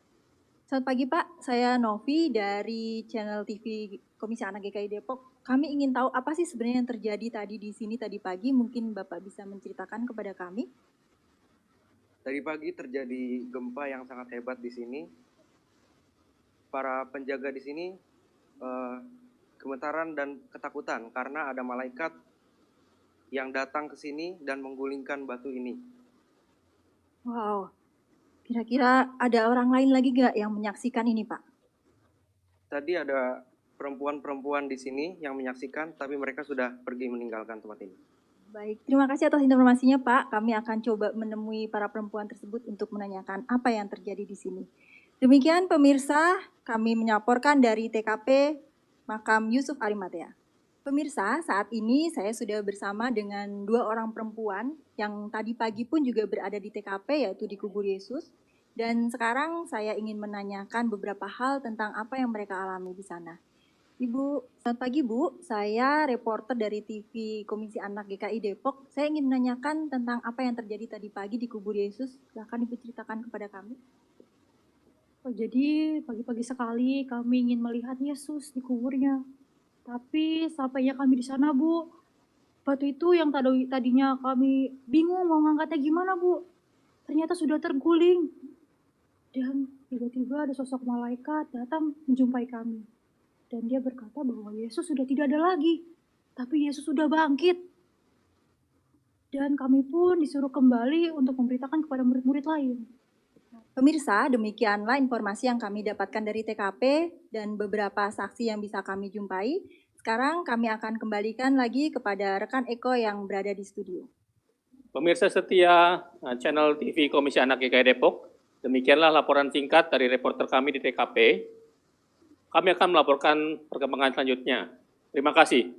Selamat pagi Pak, saya Novi dari channel TV Komisi Anak GKI Depok. Kami ingin tahu apa sih sebenarnya yang terjadi tadi di sini tadi pagi, mungkin Bapak bisa menceritakan kepada kami. Tadi pagi terjadi gempa yang sangat hebat di sini. Para penjaga di sini gemetaran dan ketakutan karena ada malaikat yang datang ke sini dan menggulingkan batu ini. Wow, kira-kira ada orang lain lagi nggak yang menyaksikan ini, Pak? Tadi ada perempuan-perempuan di sini yang menyaksikan, tapi mereka sudah pergi meninggalkan tempat ini. Baik, terima kasih atas informasinya Pak. Kami akan coba menemui para perempuan tersebut untuk menanyakan apa yang terjadi di sini. Demikian pemirsa, kami menyaporkan dari TKP Makam Yusuf Arimatea. Pemirsa, saat ini saya sudah bersama dengan 2 orang perempuan yang tadi pagi pun juga berada di TKP, yaitu di kubur Yesus. Dan sekarang saya ingin menanyakan beberapa hal tentang apa yang mereka alami di sana. Ibu, selamat pagi Bu, saya reporter dari TV Komisi Anak GKI Depok. Saya ingin menanyakan tentang apa yang terjadi tadi pagi di kubur Yesus. Silakan Ibu ceritakan kepada kami. Oh, jadi pagi-pagi sekali kami ingin melihat Yesus di kuburnya. Tapi sampainya kami di sana Bu, batu itu yang tadinya kami bingung mau ngangkatnya gimana Bu. Ternyata sudah terguling. Dan tiba-tiba ada sosok malaikat datang menjumpai kami. Dan dia berkata bahwa Yesus sudah tidak ada lagi, tapi Yesus sudah bangkit. Dan kami pun disuruh kembali untuk memberitakan kepada murid-murid lain. Pemirsa, demikianlah informasi yang kami dapatkan dari TKP dan beberapa saksi yang bisa kami jumpai. Sekarang kami akan kembalikan lagi kepada rekan Eko yang berada di studio. Pemirsa setia channel TV Komisi Anak GKI Depok, demikianlah laporan singkat dari reporter kami di TKP. Kami akan melaporkan perkembangan selanjutnya. Terima kasih.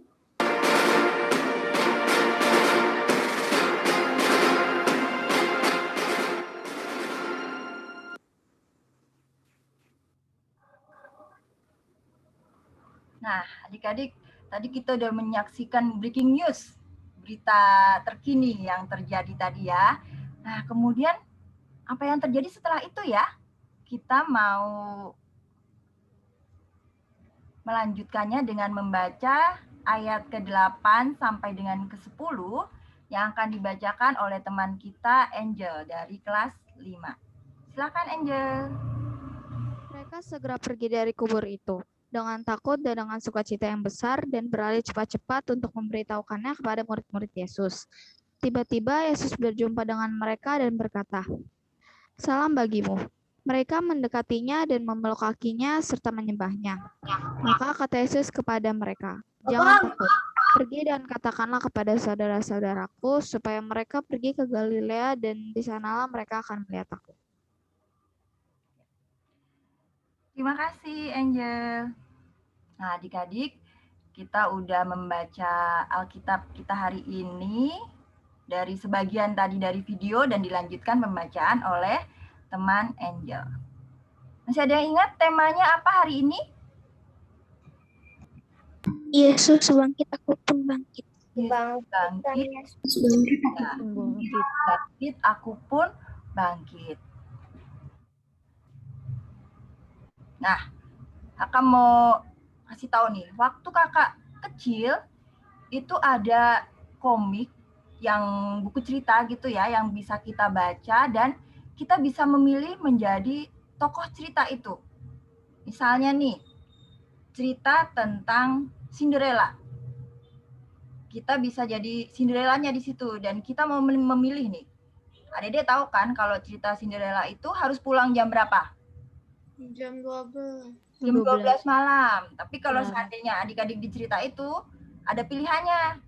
Nah, adik-adik, tadi kita udah menyaksikan breaking news, berita terkini yang terjadi tadi ya. Nah, kemudian apa yang terjadi setelah itu ya? Kita mau melanjutkannya dengan membaca ayat ke-8 sampai dengan ke-10 yang akan dibacakan oleh teman kita Angel dari kelas 5. Silakan Angel. Mereka segera pergi dari kubur itu dengan takut dan dengan sukacita yang besar dan berlari cepat-cepat untuk memberitahukannya kepada murid-murid Yesus. Tiba-tiba Yesus berjumpa dengan mereka dan berkata, "Salam bagimu." Mereka mendekatinya dan memeluk kakinya serta menyembahnya. Maka kata Yesus kepada mereka, "Jangan takut. Pergi dan katakanlah kepada saudara-saudaraku supaya mereka pergi ke Galilea dan di sanalah mereka akan melihat aku." Terima kasih Angel. Nah, adik-adik, kita udah membaca Alkitab kita hari ini dari sebagian tadi dari video dan dilanjutkan pembacaan oleh teman Angel. Masih ada yang ingat temanya apa hari ini? Yesus bangkit, aku pun bangkit. Bangkit, aku pun bangkit. Nah, kakak mau kasih tahu nih, waktu kakak kecil itu ada komik yang buku cerita gitu ya, yang bisa kita baca dan kita bisa memilih menjadi tokoh cerita itu. Misalnya nih, cerita tentang Cinderella. Kita bisa jadi Cinderellanya di situ dan kita mau memilih nih. Adek tahu kan kalau cerita Cinderella itu harus pulang jam berapa? Jam 12. Jam 12 malam. Tapi kalau seandainya adik-adik di cerita itu ada pilihannya.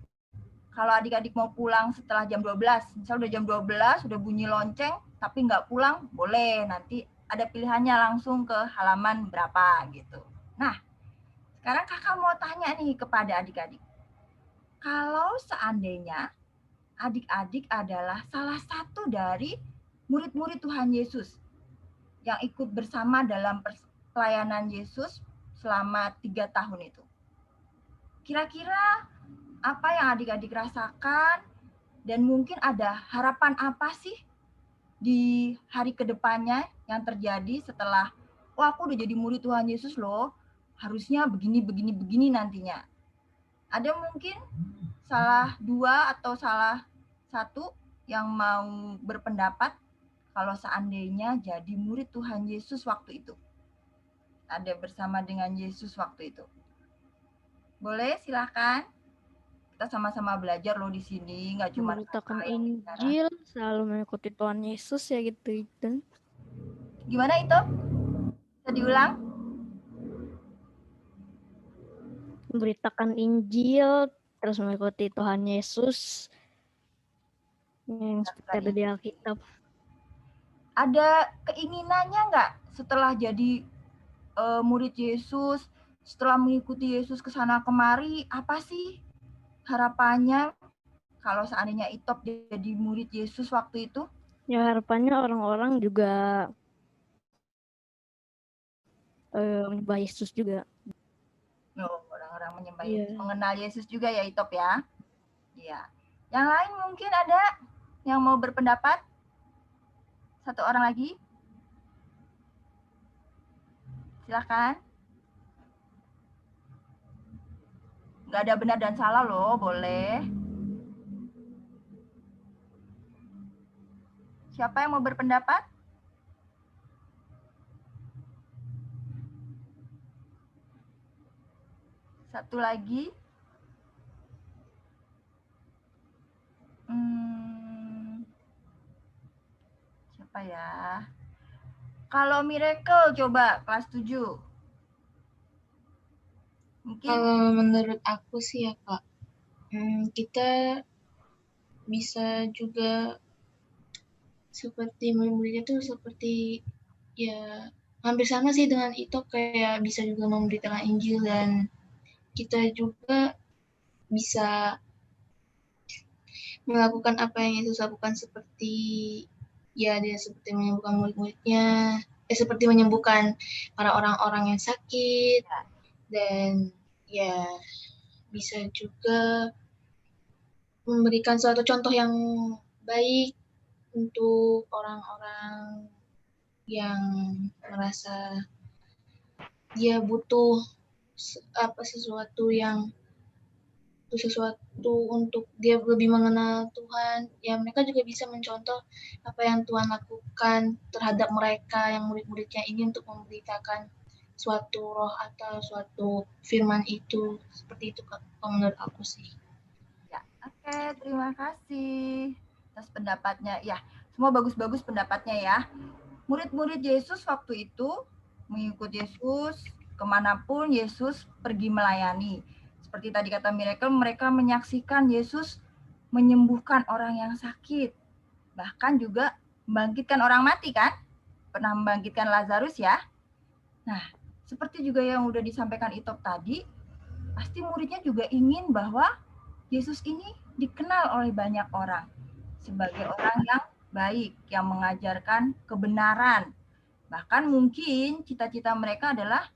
Kalau adik-adik mau pulang setelah jam 12, misal udah jam 12, udah bunyi lonceng, tapi nggak pulang, boleh. Nanti ada pilihannya langsung ke halaman berapa gitu. Nah, sekarang kakak mau tanya nih kepada adik-adik. Kalau seandainya adik-adik adalah salah satu dari murid-murid Tuhan Yesus yang ikut bersama dalam pelayanan Yesus selama 3 tahun itu. Kira-kira apa yang adik-adik rasakan dan mungkin ada harapan apa sih di hari kedepannya yang terjadi setelah, wah aku udah jadi murid Tuhan Yesus loh, harusnya begini nantinya. Ada mungkin salah 2 atau salah 1 yang mau berpendapat kalau seandainya jadi murid Tuhan Yesus waktu itu. Ada bersama dengan Yesus waktu itu. Boleh, silakan. Kita sama-sama belajar loh di sini, nggak cuma memberitakan Injil, selalu mengikuti Tuhan Yesus ya gitu. Gimana itu? Bisa diulang? Memberitakan Injil, terus mengikuti Tuhan Yesus yang seperti ada di Alkitab. Ada keinginannya nggak setelah jadi murid Yesus, setelah mengikuti Yesus ke sana kemari, apa sih harapannya kalau seandainya Itop jadi murid Yesus waktu itu? Ya harapannya orang-orang juga menyembah Yesus juga. Oh, orang-orang menyembah Yesus, mengenal Yesus juga ya Itop ya. Iya. Yang lain mungkin ada yang mau berpendapat? 1 orang lagi. Silakan. Nggak ada benar dan salah loh, boleh. Siapa yang mau berpendapat? Satu lagi. Siapa ya? Kalau Miracle coba kelas 7. Mungkin. Kalau menurut aku sih ya Kak, kita bisa juga seperti murid-muridnya tuh seperti ya hampir sama sih dengan itu, kayak bisa juga memberitakan Injil dan kita juga bisa melakukan apa yang Yesus lakukan seperti ya dia seperti menyembuhkan murid-muridnya, seperti menyembuhkan para orang-orang yang sakit dan ya bisa juga memberikan suatu contoh yang baik untuk orang-orang yang merasa dia butuh sesuatu untuk dia lebih mengenal Tuhan. Ya mereka juga bisa mencontoh apa yang Tuhan lakukan terhadap mereka yang murid-muridnya ini untuk memberitakan suatu roh atau suatu firman itu. Seperti itu kalau menurut aku sih. Ya, oke, terima kasih atas pendapatnya. Ya, semua bagus-bagus pendapatnya ya. Murid-murid Yesus waktu itu mengikut Yesus kemanapun Yesus pergi melayani. Seperti tadi kata Miracle, mereka menyaksikan Yesus menyembuhkan orang yang sakit. Bahkan juga membangkitkan orang mati kan? Pernah membangkitkan Lazarus ya. Nah, seperti juga yang udah disampaikan Itop tadi, pasti muridnya juga ingin bahwa Yesus ini dikenal oleh banyak orang sebagai orang yang baik, yang mengajarkan kebenaran. Bahkan mungkin cita-cita mereka adalah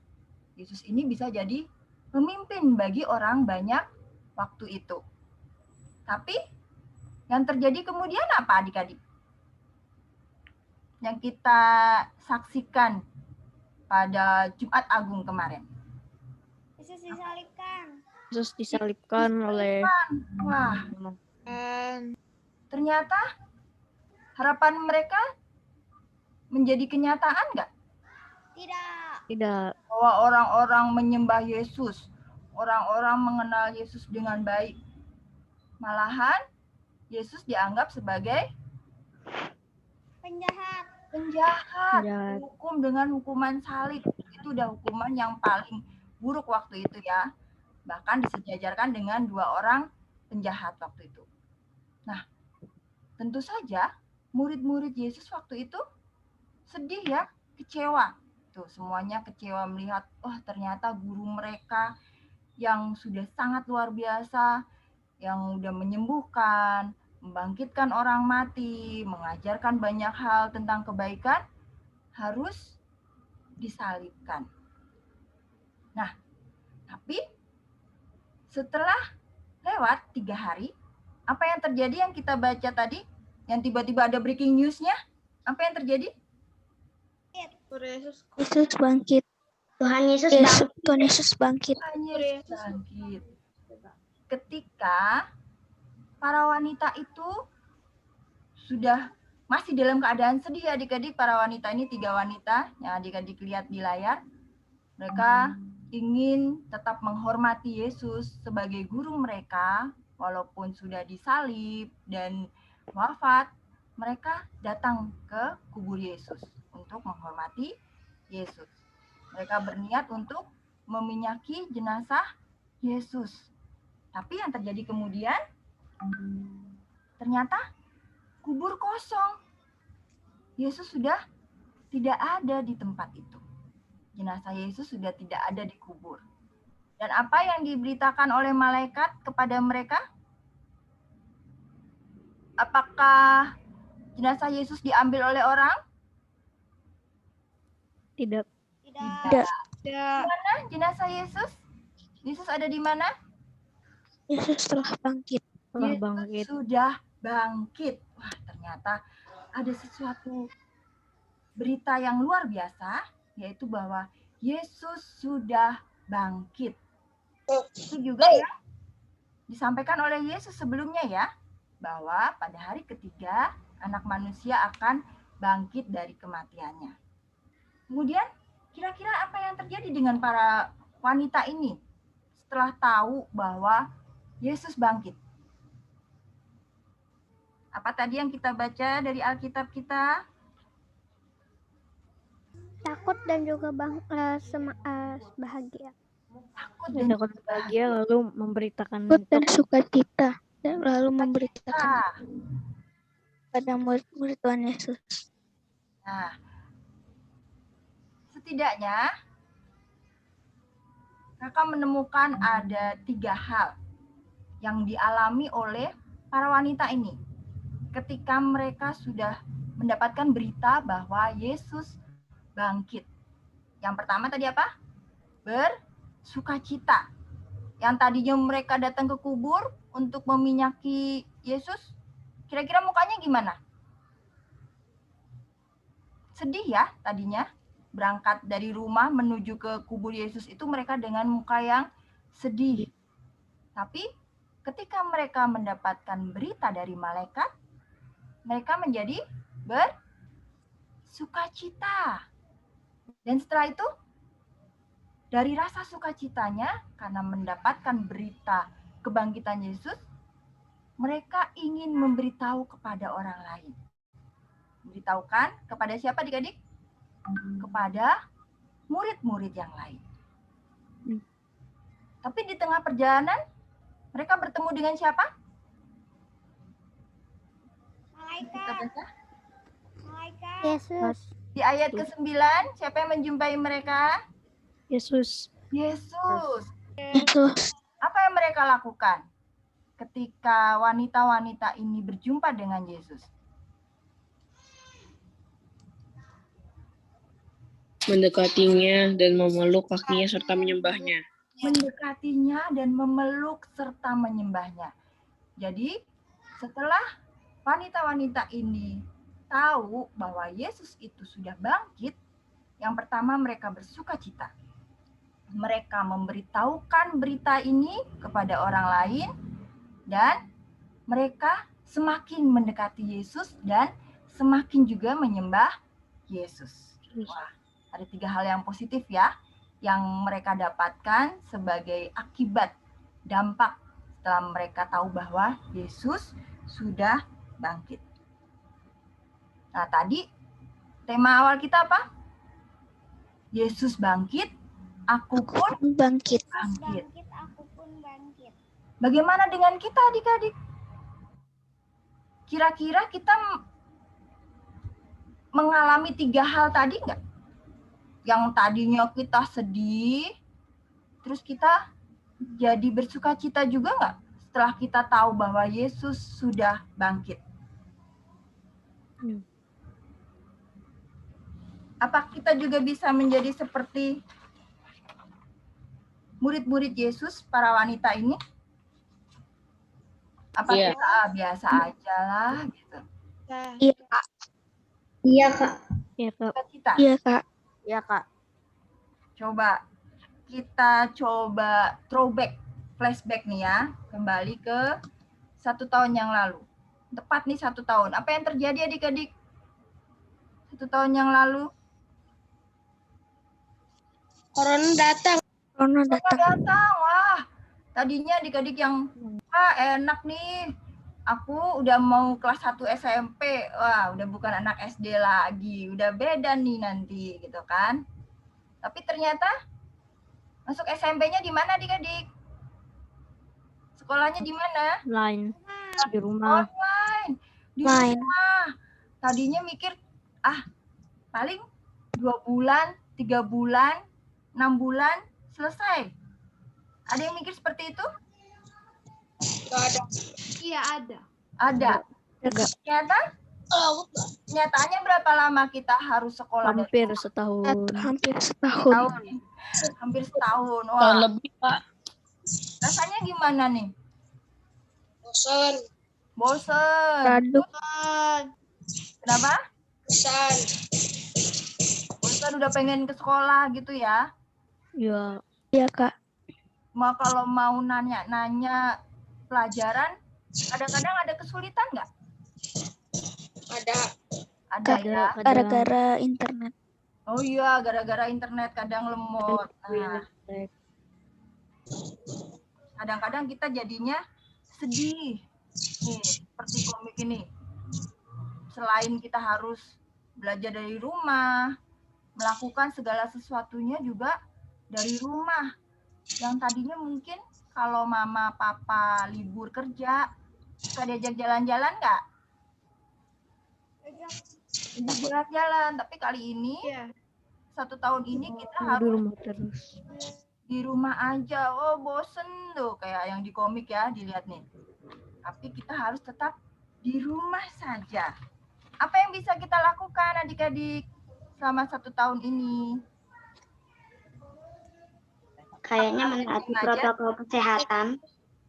Yesus ini bisa jadi pemimpin bagi orang banyak waktu itu. Tapi yang terjadi kemudian apa adik-adik? Yang kita saksikan pada Jumat Agung kemarin. Yesus disalibkan. Yesus disalibkan oleh... Wah, ternyata harapan mereka menjadi kenyataan nggak? Tidak. Bahwa orang-orang menyembah Yesus, orang-orang mengenal Yesus dengan baik. Malahan Yesus dianggap sebagai penjahat. Dihukum dengan hukuman salib. Itu udah hukuman yang paling buruk waktu itu ya. Bahkan disejajarkan dengan 2 orang penjahat waktu itu. Nah, tentu saja murid-murid Yesus waktu itu sedih ya, kecewa. Tuh, semuanya kecewa melihat, ternyata guru mereka yang sudah sangat luar biasa, yang udah menyembuhkan, membangkitkan orang mati, mengajarkan banyak hal tentang kebaikan, harus disalibkan. Nah, tapi setelah lewat 3 hari, apa yang terjadi yang kita baca tadi, yang tiba-tiba ada breaking news-nya, apa yang terjadi? Yesus bangkit. Tuhan Yesus bangkit. Ketika para wanita itu sudah masih dalam keadaan sedih adik-adik, para wanita ini 3 wanita yang adik-adik lihat di layar. Mereka ingin tetap menghormati Yesus sebagai guru mereka, walaupun sudah disalib dan wafat, mereka datang ke kubur Yesus untuk menghormati Yesus. Mereka berniat untuk meminyaki jenazah Yesus. Tapi yang terjadi kemudian, ternyata kubur kosong. Yesus sudah tidak ada di tempat itu. Jenazah Yesus sudah tidak ada di kubur. Dan apa yang diberitakan oleh malaikat kepada mereka? Apakah jenazah Yesus diambil oleh orang? Tidak. Di mana jenazah Yesus? Yesus ada di mana? Yesus telah bangkit. Yesus sudah bangkit. Wah, ternyata ada sesuatu berita yang luar biasa, yaitu bahwa Yesus sudah bangkit. Itu juga ya disampaikan oleh Yesus sebelumnya ya, bahwa pada hari ketiga anak manusia akan bangkit dari kematiannya. Kemudian kira-kira apa yang terjadi dengan para wanita ini setelah tahu bahwa Yesus bangkit? Apa tadi yang kita baca dari Alkitab kita? Takut dan juga bahagia. Takut dan bahagia, lalu memberitakan dan sukacita, dan lalu memberitakan pada murid-murid Tuhan Yesus. Nah, setidaknya Kakak menemukan ada 3 hal yang dialami oleh para wanita ini ketika mereka sudah mendapatkan berita bahwa Yesus bangkit. Yang pertama tadi apa? Bersukacita. Yang tadinya mereka datang ke kubur untuk meminyaki Yesus, kira-kira mukanya gimana? Sedih ya tadinya. Berangkat dari rumah menuju ke kubur Yesus itu mereka dengan muka yang sedih. Tapi ketika mereka mendapatkan berita dari malaikat, mereka menjadi bersukacita. Dan setelah itu, dari rasa sukacitanya karena mendapatkan berita kebangkitan Yesus, mereka ingin memberitahu kepada orang lain. Memberitahukan kepada siapa adik-adik? Kepada murid-murid yang lain. Tapi di tengah perjalanan, mereka bertemu dengan siapa? Malaikat. Yesus. Di ayat ke-9, siapa yang menjumpai mereka? Yesus. Yesus. Yesus. Apa yang mereka lakukan ketika wanita-wanita ini berjumpa dengan Yesus? Mendekatinya dan memeluk kakinya serta menyembahnya. Mendekatinya dan memeluk serta menyembahnya. Jadi, setelah wanita-wanita ini tahu bahwa Yesus itu sudah bangkit, yang pertama mereka bersukacita. Mereka memberitahukan berita ini kepada orang lain dan mereka semakin mendekati Yesus dan semakin juga menyembah Yesus. Wah, ada 3 hal yang positif ya, yang mereka dapatkan sebagai akibat dampak setelah mereka tahu bahwa Yesus sudah bangkit. Nah, tadi tema awal kita apa? Yesus bangkit, aku pun bangkit. Aku pun bangkit. Bagaimana dengan kita adik-adik? Kira-kira kita mengalami 3 hal tadi enggak? Yang tadinya kita sedih, terus kita jadi bersukacita juga enggak setelah kita tahu bahwa Yesus sudah bangkit? Apa kita juga bisa menjadi seperti murid-murid Yesus, para wanita ini? Apa kita biasa aja lah gitu? Iya, Kak. Iya, Kak. Iya, Kak. Kita? Iya, Kak. Iya, Kak. Coba kita throwback, flashback nih ya, kembali ke 1 tahun yang lalu. Tepat nih 1 tahun. Apa yang terjadi adik-adik? 1 tahun yang lalu? Corona datang. Corona datang. Wah, tadinya adik-adik yang enak nih. Aku udah mau kelas 1 SMP. Wah, udah bukan anak SD lagi. Udah beda nih nanti gitu kan. Tapi ternyata masuk SMP-nya di mana adik-adik? Sekolahnya di mana? Online. Di rumah. Online. Di rumah. Tadinya mikir, paling 2 bulan, 3 bulan, 6 bulan, selesai. Ada yang mikir seperti itu? Nggak ada. Iya, ada. Ada. Nyatanya berapa lama kita harus sekolah? Hampir setahun. Hampir setahun. Wah. Tahun lebih, Pak. Rasanya gimana nih? Bosan. Bosan. Kenapa? Bosan udah pengen ke sekolah gitu ya? Iya. Iya, Kak. Kalau mau nanya-nanya pelajaran, kadang-kadang ada kesulitan nggak? Ada ya. Gara-gara internet. Oh iya, gara-gara internet kadang lemot. Nah, kadang-kadang kita jadinya sedih. Nih, seperti komik ini. Selain kita harus belajar dari rumah, melakukan segala sesuatunya juga dari rumah. Yang tadinya mungkin kalau mama papa libur kerja, suka diajak jalan-jalan nggak? Jalan-jalan, tapi kali ini 1 tahun ini kita Di harus rumah terus. di rumah aja. Oh, bosen tuh kayak yang di komik ya, dilihat nih. Tapi kita harus tetap di rumah saja. Apa yang bisa kita lakukan adik-adik selama 1 tahun ini? Kayaknya menaati protokol kesehatan.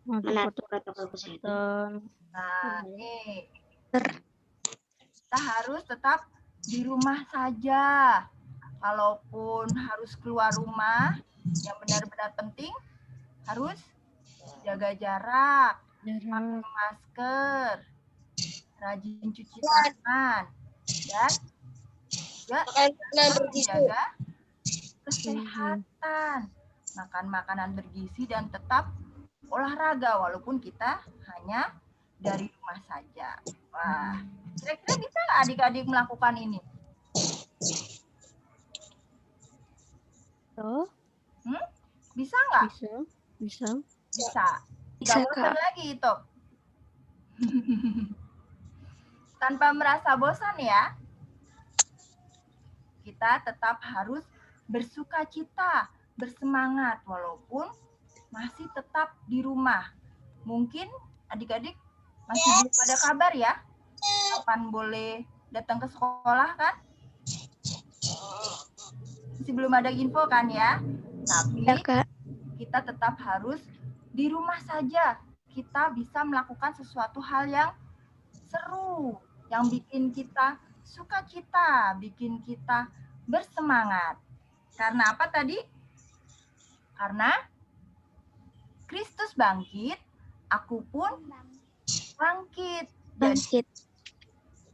Menaati protokol kesehatan. Nah, kita harus tetap di rumah saja. Kalaupun harus keluar rumah, yang benar-benar penting harus jaga jarak, pakai masker, rajin cuci tangan, dan juga menjaga kesehatan, makan makanan bergizi dan tetap olahraga walaupun kita hanya dari rumah saja. Wah, kira-kira bisa nggak adik-adik melakukan ini? Bisa nggak? Bisa. Nggak bosan lagi itu. Tanpa merasa bosan ya, kita tetap harus bersuka cita, bersemangat walaupun masih tetap di rumah. Mungkin adik-adik masih belum ada kabar ya, kapan boleh datang ke sekolah kan? Masih belum ada info kan ya? Tapi kita tetap harus di rumah saja. Kita bisa melakukan sesuatu hal yang seru, yang bikin kita sukacita, bikin kita bersemangat. Karena apa tadi? Karena Kristus bangkit, aku pun bangkit. Jadi,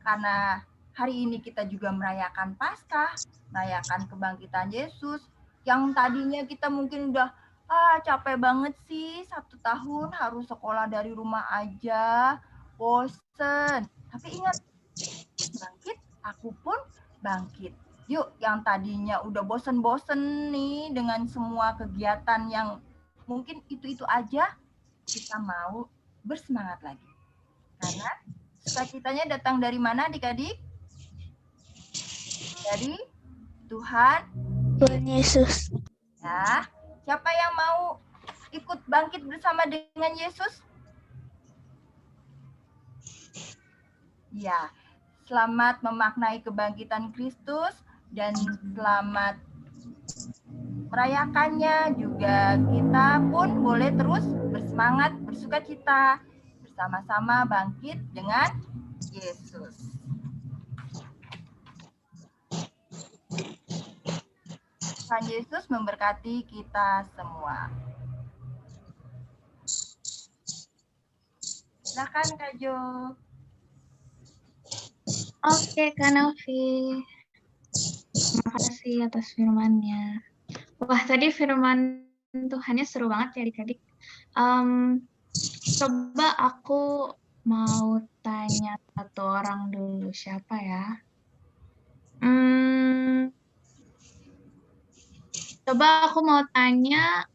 karena hari ini kita juga merayakan Paskah, merayakan kebangkitan Yesus, yang tadinya kita mungkin udah capek banget sih 1 tahun harus sekolah dari rumah aja, bosen. Tapi ingat, bangkit, aku pun bangkit. Yuk, yang tadinya udah bosen-bosen nih dengan semua kegiatan yang mungkin itu-itu aja, kita mau bersemangat lagi. Karena sukacitanya datang dari mana adik-adik? Dari Tuhan Yesus. Ya, siapa yang mau ikut bangkit bersama dengan Yesus? Ya, selamat memaknai kebangkitan Kristus dan selamat merayakannya. Juga kita pun boleh terus bersemangat, bersukacita, bersama-sama bangkit dengan Yesus. Tuhan Yesus memberkati kita semua. Silakan Kak Jo. Oke, Kak Novi. Terima kasih atas firman-Nya. Wah, tadi firman Tuhannya seru banget ya adik-adik. Coba aku mau tanya satu orang dulu. Siapa ya? Coba aku mau tanya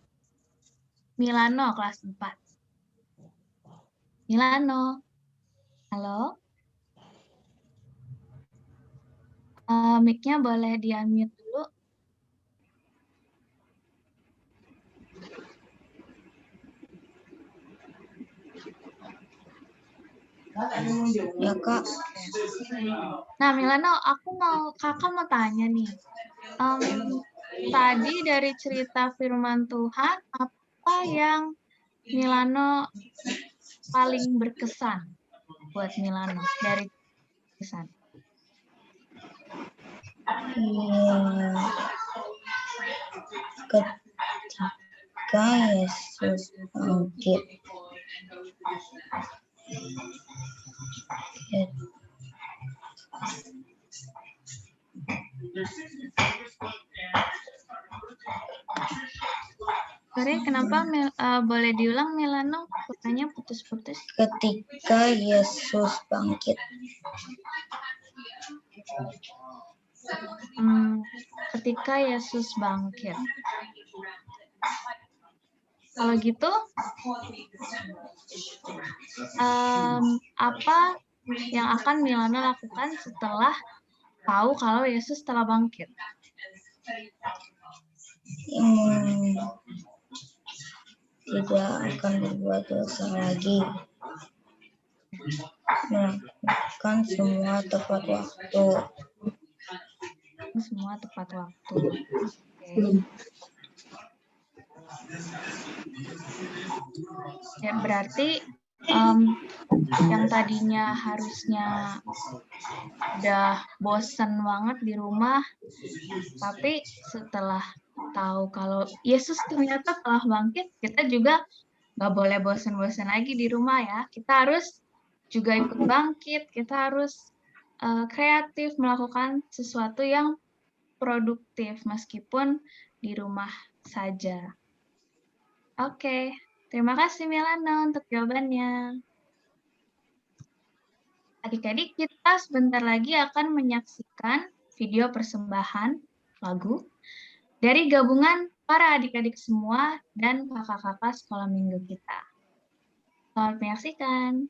Milano kelas 4. Milano, halo? Mic-nya boleh di-unmute dulu. Ya, Kak. Nah, Milano, kakak mau tanya nih. Tadi dari cerita firman Tuhan, apa yang Milano paling berkesan buat Milano dari kesan? Ketika Yesus bangkit. Sorry, kenapa boleh diulang Milano? Pertanyaan putus-putus. Ketika Yesus bangkit. Ketika Yesus bangkit. Kalau gitu, apa yang akan Milano lakukan setelah tahu kalau Yesus telah bangkit? yang tidak akan berbuat dosa lagi, melakukan semua tepat waktu. Semua tepat waktu. Oke. Ya, berarti yang tadinya harusnya udah bosen banget di rumah, tapi setelah tahu kalau Yesus ternyata telah bangkit, kita juga nggak boleh bosan-bosan lagi di rumah ya. Kita harus juga ikut bangkit, kita harus kreatif melakukan sesuatu yang produktif meskipun di rumah saja. Oke, terima kasih Milano untuk jawabannya. Adik-adik, kita sebentar lagi akan menyaksikan video persembahan lagu dari gabungan para adik-adik semua dan kakak-kakak sekolah minggu kita. Selamat menyaksikan.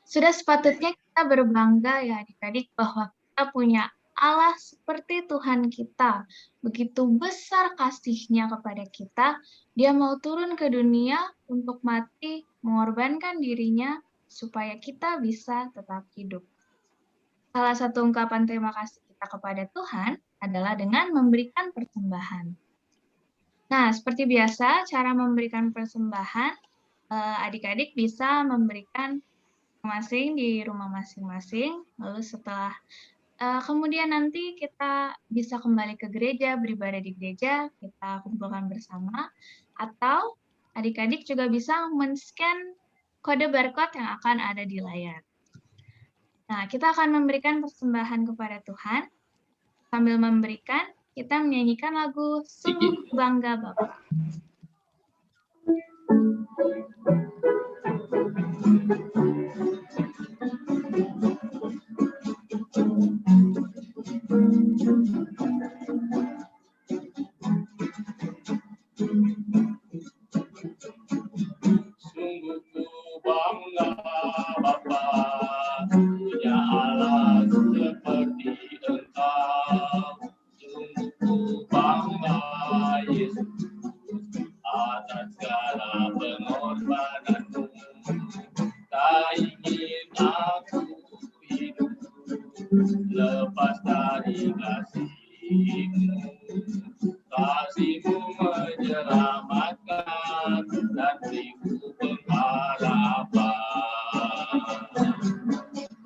Sudah sepatutnya kita berbangga ya adik-adik bahwa kita punya Allah seperti Tuhan kita. Begitu besar kasih-Nya kepada kita, Dia mau turun ke dunia untuk mati, mengorbankan dirinya supaya kita bisa tetap hidup. Salah satu ungkapan terima kasih kita kepada Tuhan adalah dengan memberikan persembahan. Nah, seperti biasa, cara memberikan persembahan, adik-adik bisa memberikan masing di rumah masing-masing, lalu setelah kemudian nanti kita bisa kembali ke gereja, beribadah di gereja, kita kumpulkan bersama, atau adik-adik juga bisa men-scan kode barcode yang akan ada di layar. Nah, kita akan memberikan persembahan kepada Tuhan. Sambil memberikan, kita menyanyikan lagu Sungguh Bangga Bapa. Sungguh ku bangga Bapa, punya Allah seperti Engkau. Sungguh ku bangga Yesus atas segala pengorbananmu. Tak ingin aku hidup lepas dari kasih-Mu. Kasih-Mu menyelamatkan dan beriku pengharapan.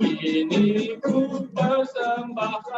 Ini ku persembahkan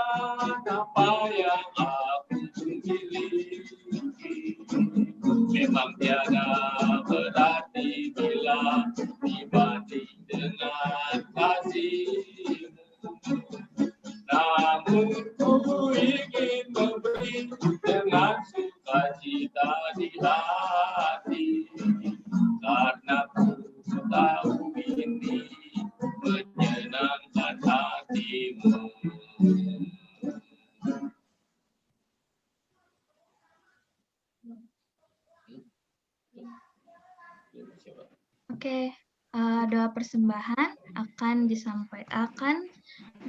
akan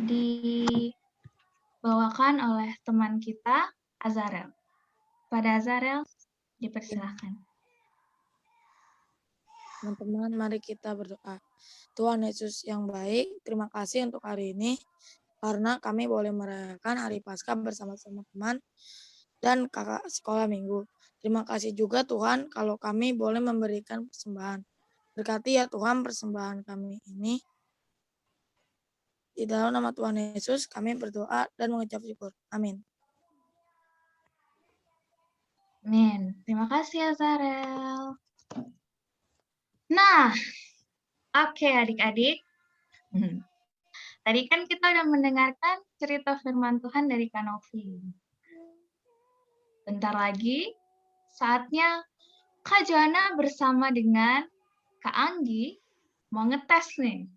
dibawakan oleh teman kita, Azarel. Pada Azarel, dipersilakan. Teman-teman, mari kita berdoa. Tuhan Yesus yang baik, terima kasih untuk hari ini, karena kami boleh merayakan Hari Paskah bersama-sama teman dan kakak sekolah minggu. Terima kasih juga Tuhan kalau kami boleh memberikan persembahan. Berkati ya Tuhan persembahan kami ini. Di dalam nama Tuhan Yesus kami berdoa dan mengucap syukur. Amin. Amin. Terima kasih Azarel. Nah, oke adik-adik. Tadi kan kita udah mendengarkan cerita firman Tuhan dari Kak Novi. Bentar lagi, saatnya Kak Joanna bersama dengan Kak Anggi mau ngetes nih.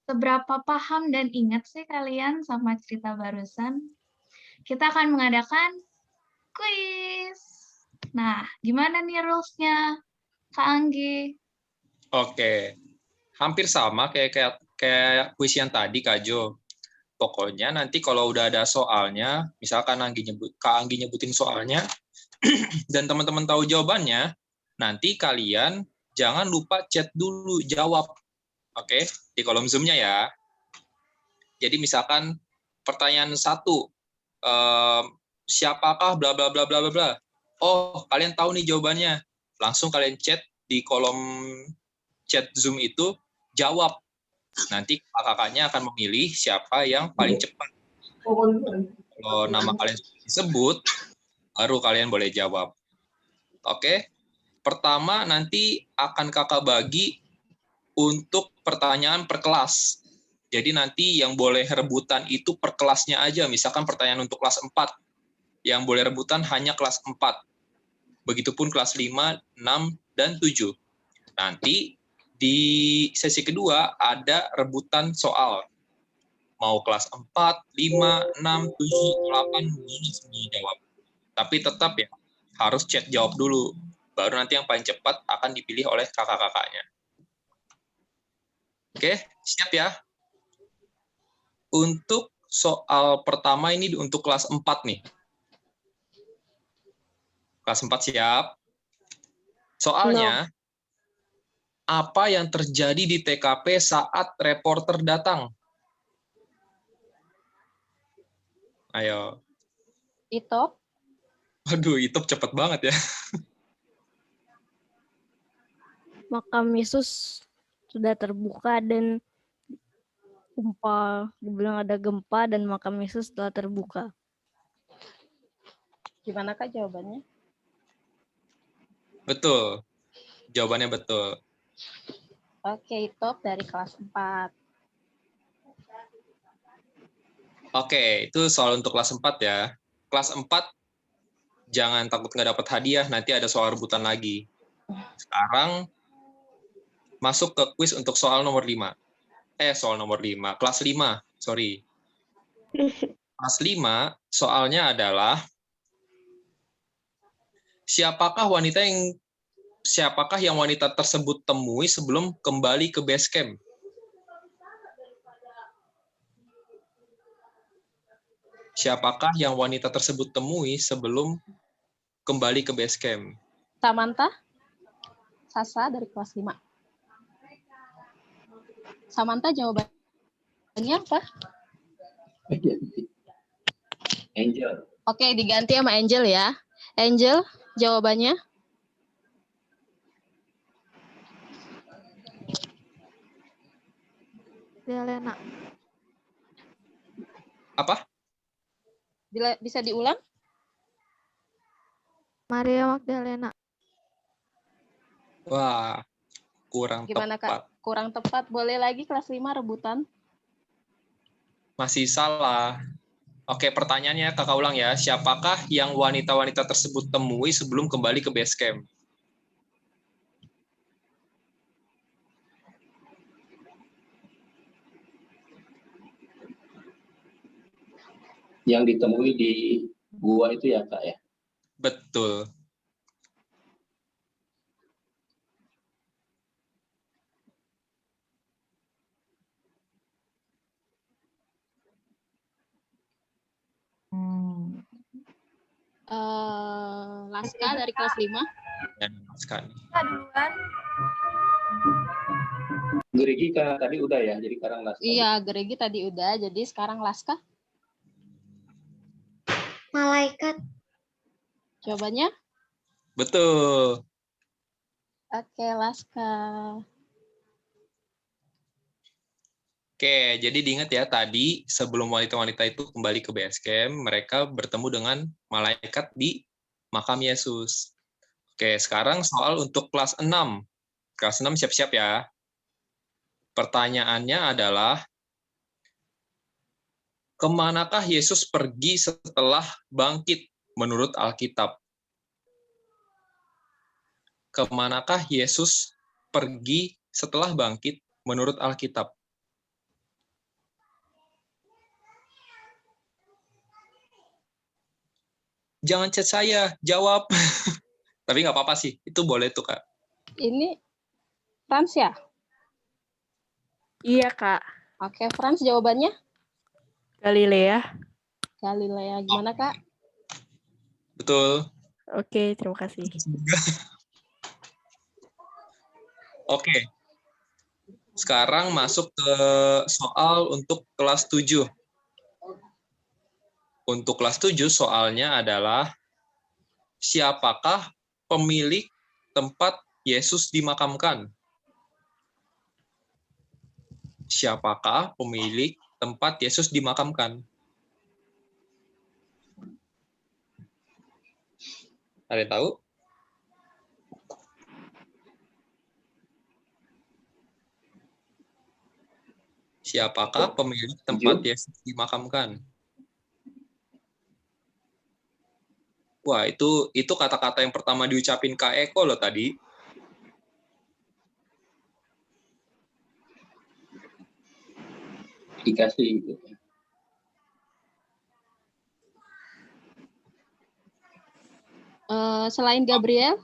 Seberapa paham dan ingat sih kalian sama cerita barusan? Kita akan mengadakan kuis. Nah, gimana nih rules-nya, Kak Anggi? Oke, hampir sama kayak kuis yang tadi, Kak Jo. Pokoknya nanti kalau udah ada soalnya, misalkan Kak Anggi nyebutin soalnya, dan teman-teman tahu jawabannya, nanti kalian jangan lupa chat dulu jawab. Oke, di kolom Zoom-nya ya. Jadi misalkan pertanyaan 1, siapakah bla bla bla bla bla bla. Oh, kalian tahu nih jawabannya. Langsung kalian chat di kolom chat Zoom itu, jawab. Nanti kakaknya akan memilih siapa yang paling cepat. Kalau nama kalian disebut, baru kalian boleh jawab. Oke? Pertama nanti akan kakak bagi untuk pertanyaan per kelas. Jadi nanti yang boleh rebutan itu per kelasnya aja. Misalkan pertanyaan untuk kelas 4. Yang boleh rebutan hanya kelas 4. Begitupun kelas 5, 6, dan 7. Nanti di sesi kedua ada rebutan soal. Mau kelas 4, 5, 6, 7, 8, boleh semua jawab. Tapi tetap ya, harus chat jawab dulu. Baru nanti yang paling cepat akan dipilih oleh kakak-kakaknya. Oke, siap ya? Untuk soal pertama ini untuk kelas 4 nih. Kelas 4 siap? Soalnya, apa yang terjadi di TKP saat reporter datang? Ayo. Itop. Waduh, Itop cepet banget ya. Makam Yesus sudah terbuka dan gempa. Dibilang ada gempa dan makam Yesus telah terbuka. Gimana Kak jawabannya? Betul. Jawabannya betul. Oke, Itop dari kelas 4. Oke, itu soal untuk kelas 4 ya. Kelas 4, jangan takut nggak dapat hadiah, nanti ada soal rebutan lagi. Sekarang, masuk ke kuis untuk soal nomor 5. Soal nomor 5. Kelas 5, sorry. Kelas 5, soalnya adalah, siapakah yang wanita tersebut temui sebelum kembali ke base camp? Siapakah yang wanita tersebut temui sebelum kembali ke base camp? Samantha. Sasa dari kelas 5. Samantha jawabannya apa? Angel. Oke, diganti sama Angel ya. Angel, jawabannya? Magdalena. Apa? Bisa diulang? Maria Magdalena. Wah, kurang Gimana, tepat. Kak? Kurang tepat. Boleh lagi kelas 5 rebutan? Masih salah. Oke, pertanyaannya kakak ulang ya. Siapakah yang wanita-wanita tersebut temui sebelum kembali ke base camp? Yang ditemui di gua itu ya Kak ya? Betul. Laska dari kelas 5. Dan Laska. Duluan. Gerigi kan tadi udah ya, jadi sekarang Laska. Iya, Geregi tadi udah, jadi sekarang Laska. Malaikat. Jawabannya? Betul. Oke, Laska. Oke, jadi diingat ya tadi sebelum wanita-wanita itu kembali ke base camp, mereka bertemu dengan malaikat di makam Yesus. Oke, sekarang soal untuk kelas 6. Kelas 6 siap-siap ya. Pertanyaannya adalah, kemanakah Yesus pergi setelah bangkit menurut Alkitab? Kemanakah Yesus pergi setelah bangkit menurut Alkitab? Jangan chat saya, jawab. Tapi nggak apa-apa sih, itu boleh tuh, Kak. Ini Frans ya? Iya, Kak. Oke, Frans jawabannya? Galilea. Galilea, gimana Kak? Betul. Oke, terima kasih. Oke. Sekarang masuk ke soal untuk kelas 7. Untuk kelas 7 soalnya adalah, siapakah pemilik tempat Yesus dimakamkan? Siapakah pemilik tempat Yesus dimakamkan? Ada yang tahu? Siapakah pemilik tempat Yesus dimakamkan? Wah, itu kata-kata yang pertama diucapin Kak Eko loh tadi. Dikasih. Selain Gabriel?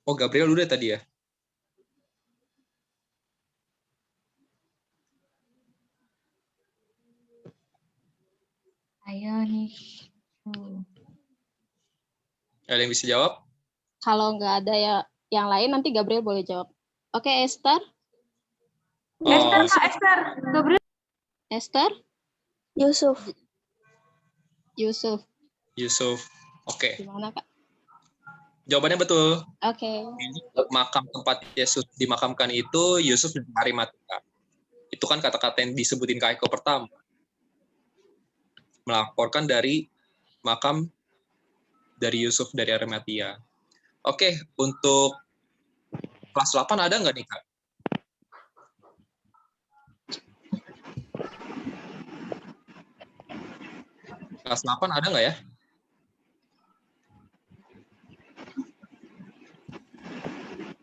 Oh, Gabriel udah tadi ya? Ayo nih. Ada yang bisa jawab? Kalau nggak ada ya yang lain, nanti Gabriel boleh jawab. Oke, Esther? Oh, Esther, Kak, Esther. Gabriel. Esther? Yusuf. Yusuf. Yusuf. Oke. Gimana, Kak? Jawabannya betul. Oke. Makam tempat Yesus dimakamkan itu Yusuf dari Arimatea. Itu kan kata-kata yang disebutin Kak Eko pertama. Melaporkan dari makam dari Yusuf dari Arimatea. Oke, untuk kelas 8 ada nggak nih, Kak? Kelas 8 ada nggak ya?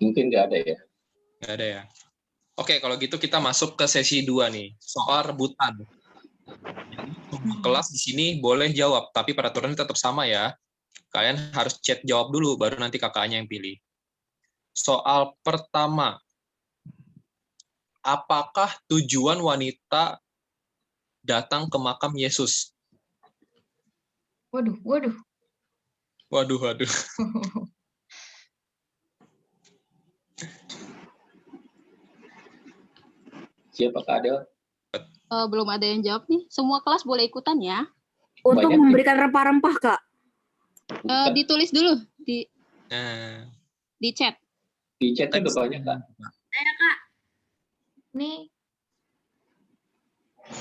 Mungkin nggak ada ya. Nggak ada ya. Oke, kalau gitu kita masuk ke sesi 2 nih, soal rebutan. Kelas di sini boleh jawab, tapi peraturannya tetap sama ya. Kalian harus chat jawab dulu, baru nanti kakaknya yang pilih. Soal pertama, apakah tujuan wanita datang ke makam Yesus? Waduh, waduh. Waduh, waduh. Siapa Kak Adel? Belum ada yang jawab nih. Semua kelas boleh ikutan ya. Untuk Banyak memberikan rempah-rempah, Kak. Ditulis dulu di chat. Di chat udah banyak Kak. Ayo Kak. Nih.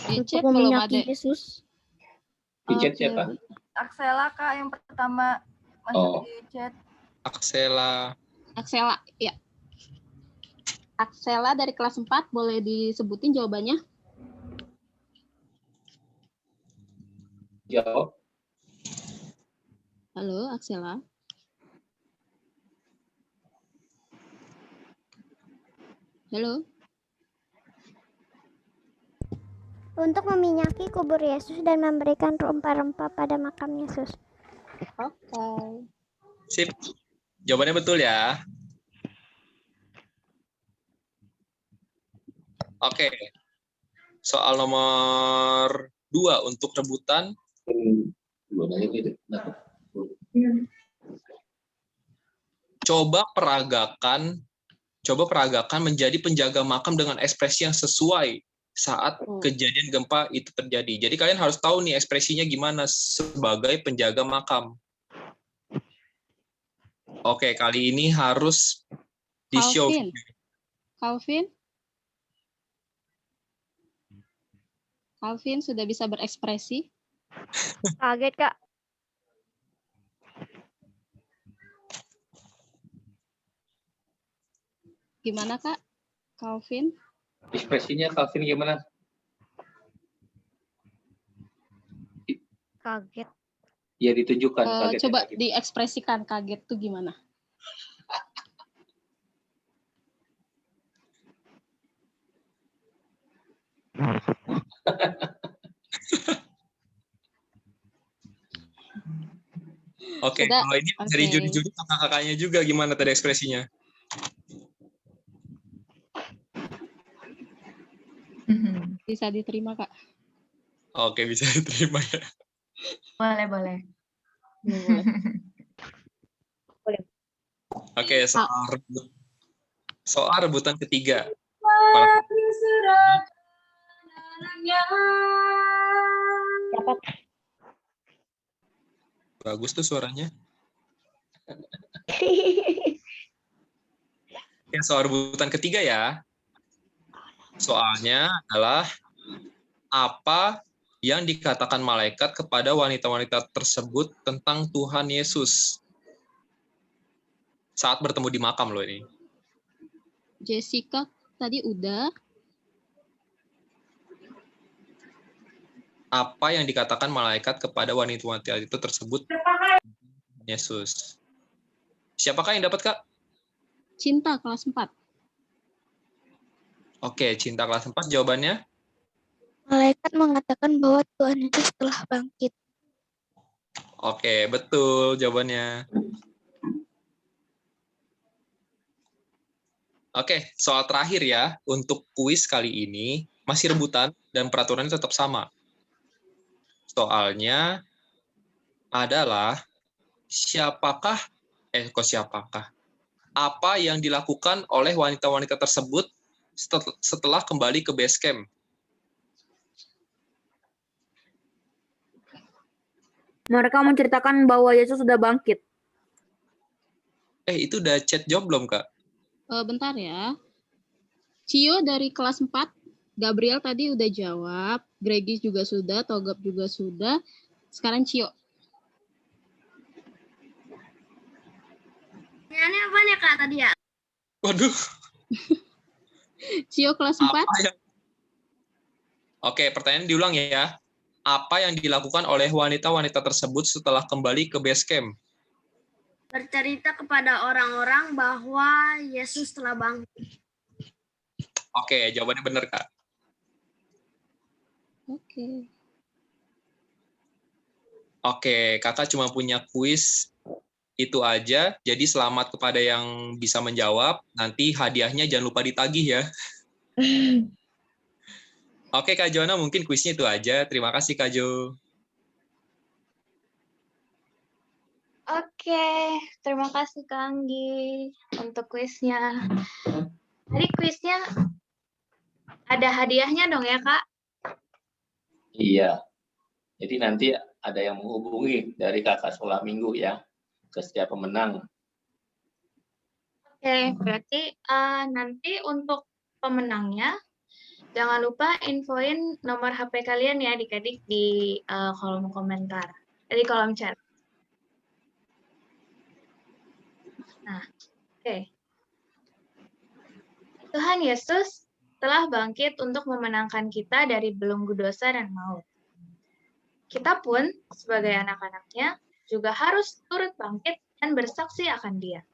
Di Untuk chat belum meminyaki ada. Yesus. Di chat Oke. siapa? Aksela, Kak, yang pertama masuk di chat. Aksela. Aksela, ya. Aksela dari kelas 4, boleh disebutin jawabannya? Jawab. Halo, Aksela. Halo. Untuk meminyaki kubur Yesus dan memberikan rempah-rempah pada makam Yesus. Oke. Sip. Jawabannya betul ya. Oke. Soal nomor 2 untuk rebutan. coba peragakan menjadi penjaga makam dengan ekspresi yang sesuai saat kejadian gempa itu terjadi. Jadi kalian harus tahu nih ekspresinya gimana sebagai penjaga makam. Oke, kali ini harus di-show. Calvin sudah bisa berekspresi? Kaget, Kak. Gimana, Kak? Calvin? Ekspresinya Calvin gimana? Kaget. Ya ditunjukkan kagetnya. Coba diekspresikan kaget tuh gimana? Oke, kalau ini dari juri-juri kakak-kakaknya juga gimana tadi ekspresinya? Bisa diterima, Kak. Oke, bisa diterima ya. Boleh. Oke, soal rebutan ketiga. Bagus tuh suaranya. Oke, soal rebutan ketiga ya. Soalnya adalah apa yang dikatakan malaikat kepada wanita-wanita tersebut tentang Tuhan Yesus saat bertemu di makam loh ini. Jessica tadi udah. Apa yang dikatakan malaikat kepada wanita-wanita itu tersebut Yesus. Siapakah yang dapat, Kak? Cinta kelas 4. Oke, Cinta kelas 4 jawabannya? Malaikat mengatakan bahwa Tuhan Yesus telah bangkit. Oke, betul jawabannya. Oke, soal terakhir ya. Untuk kuis kali ini masih rebutan dan peraturannya tetap sama. Soalnya adalah siapakah apa yang dilakukan oleh wanita-wanita tersebut setelah kembali ke base camp? Mereka menceritakan bahwa Yesus sudah bangkit. Itu udah chat job belum, Kak? Bentar ya. Cio dari kelas 4. Gabriel tadi udah jawab, Gregis juga sudah, Togop juga sudah. Sekarang Cio. Ini apanya, Kak, tadi ya? Waduh. Cio kelas 4. Oke, pertanyaan diulang ya. Apa yang dilakukan oleh wanita-wanita tersebut setelah kembali ke base camp? Bercerita kepada orang-orang bahwa Yesus telah bangkit. Oke, jawabannya benar, Kak. Oke, Kakak cuma punya kuis itu aja. Jadi selamat kepada yang bisa menjawab. Nanti hadiahnya jangan lupa ditagih ya. Oke, Kak Jona, mungkin kuisnya itu aja. Terima kasih, Kak Jo. Oke, terima kasih Kak Anggi untuk kuisnya. Jadi kuisnya ada hadiahnya dong ya, Kak? Iya. Jadi nanti ada yang menghubungi dari kakak sekolah minggu ya ke setiap pemenang. Oke, berarti nanti untuk pemenangnya jangan lupa infoin nomor HP kalian ya adik-adik di kolom komentar, di kolom chat. Nah, oke. Tuhan Yesus telah bangkit untuk memenangkan kita dari belenggu dosa dan maut. Kita pun sebagai anak-anaknya juga harus turut bangkit dan bersaksi akan Dia.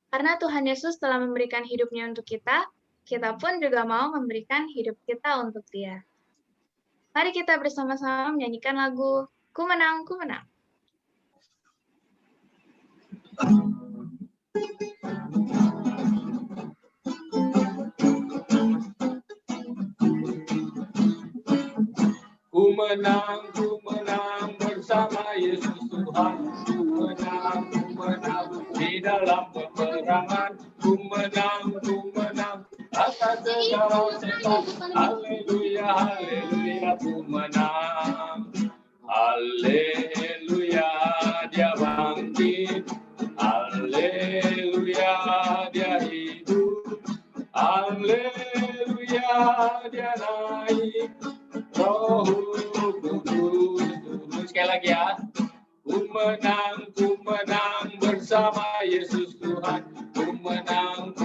Karena Tuhan Yesus telah memberikan hidupnya untuk kita, kita pun juga mau memberikan hidup kita untuk Dia. Mari kita bersama-sama menyanyikan lagu Ku Menang, Ku Menang. Ku menang bersama Yesus Tuhan. Ku menang di dalam segala setan. Haleluya, haleluya, ku menang. Haleluya, dia bangkit. Haleluya, dia hidup. Haleluya, dia naik. Roh Kudus. Sekali lagi ya. Ku menang bersama Yesus Tuhan. Ku menang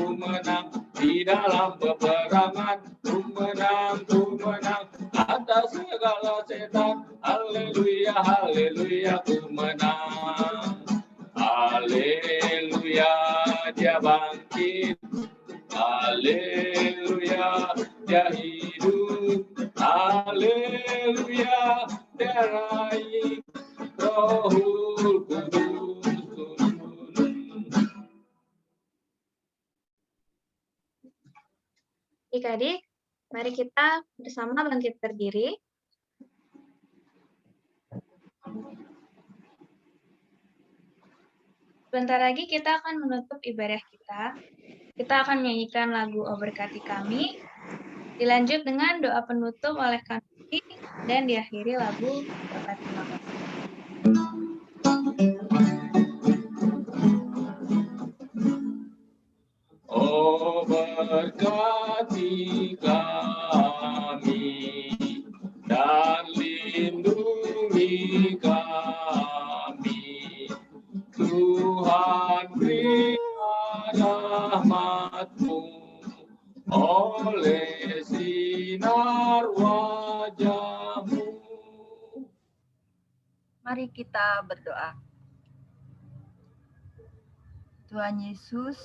di dalam peperangan. Ku menang atas segala setan. Haleluya, haleluya, ku menang. Haleluya, dia bangkit. Haleluya, dia hidup. Haleluya, dia naik. Rohul Kudus turun. Adik-adik, mari kita bersama bangkit berdiri. Sebentar lagi kita akan menutup ibadah kita. Kita akan menyanyikan lagu "O Berkati Kami", dilanjut dengan doa penutup oleh kami, dan diakhiri lagu "Berkat Terima Kasih". Oh, berkati kami dan lindungi kami, Tuhan, berikan rahmat-Mu oleh sinar wajah-Mu. Mari kita berdoa. Tuhan Yesus,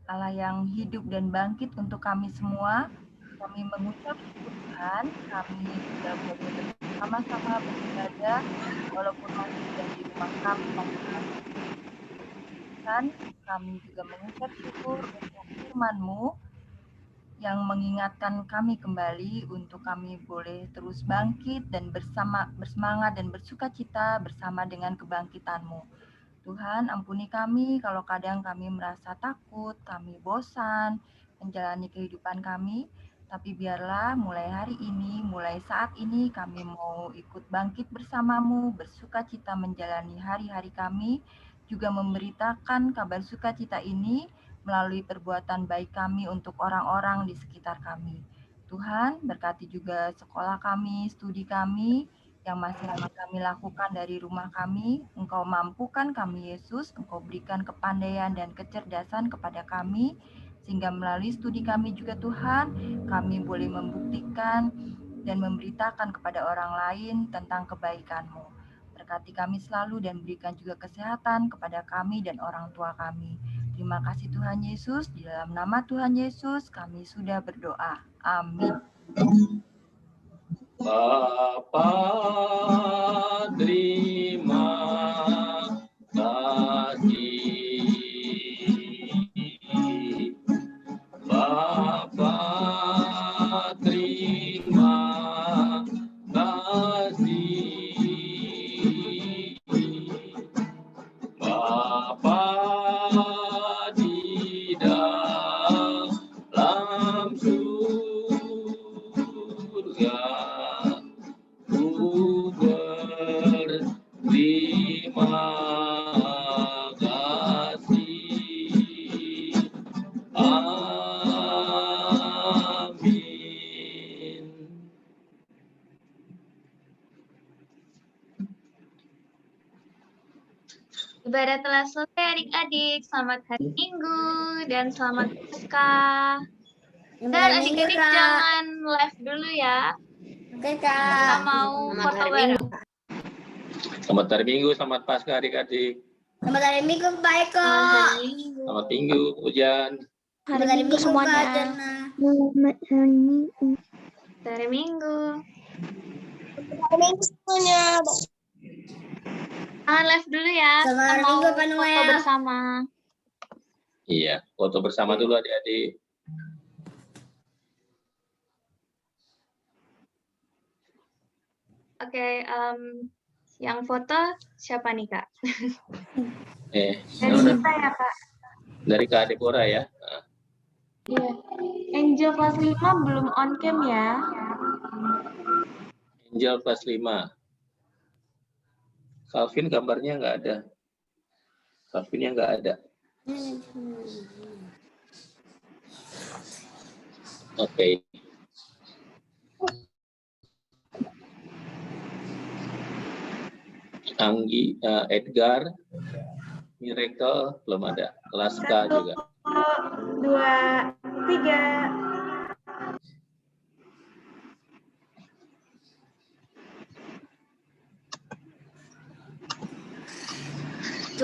Allah yang hidup dan bangkit untuk kami semua, kami mengucap syukur Tuhan, kami sudah boleh bersama-sama beribadah, walaupun masih di rumah kami masing-masing. Dan kami juga mengucap syukur untuk firman-Mu yang mengingatkan kami kembali untuk kami boleh terus bangkit dan bersemangat dan bersukacita bersama dengan kebangkitan-Mu. Tuhan, ampuni kami kalau kadang kami merasa takut, kami bosan menjalani kehidupan kami, tapi biarlah mulai hari ini, mulai saat ini kami mau ikut bangkit bersama-Mu, bersukacita menjalani hari-hari kami, juga memberitakan kabar sukacita ini melalui perbuatan baik kami untuk orang-orang di sekitar kami. Tuhan, berkati juga sekolah kami, studi kami, yang masih kami lakukan dari rumah kami. Engkau mampukan kami, Yesus. Engkau berikan kepandaian dan kecerdasan kepada kami, sehingga melalui studi kami juga Tuhan, kami boleh membuktikan dan memberitakan kepada orang lain tentang kebaikan-Mu. Berkati kami selalu dan berikan juga kesehatan kepada kami dan orang tua kami. Terima kasih Tuhan Yesus. Di dalam nama Tuhan Yesus kami sudah berdoa. Amin. Bapa, terima kasih. Bapa, terima kasih. Bapa di dalam surga, terima kasih. Amin. Ibadah telah selesai adik-adik. Selamat hari Minggu dan selamat Paskah. Dan adik-adik jangan live dulu ya. Oke, Kak. Kita mau foto bareng. Selamat hari Minggu, selamat Paskah adik-adik. Selamat hari Minggu, Pak Eko. Selamat Minggu, Hujan. Selamat hari Minggu semuanya. Selamat hari Minggu. Selamat Minggu semuanya. Jangan live dulu ya. Selamat hari Minggu, Pak Noel. Foto bersama. Iya, foto bersama dulu adik-adik. Oke, yang foto siapa nih Kak? Dari kita ya Kak. Dari Kak Deborah ya. Iya. Angel kelas 5 belum on cam ya. Angel kelas 5. Calvin gambarnya nggak ada. Calvinnya nggak ada. Oke. Anggi, Edgar, Miracle belum ada. Laska juga. 2, 3.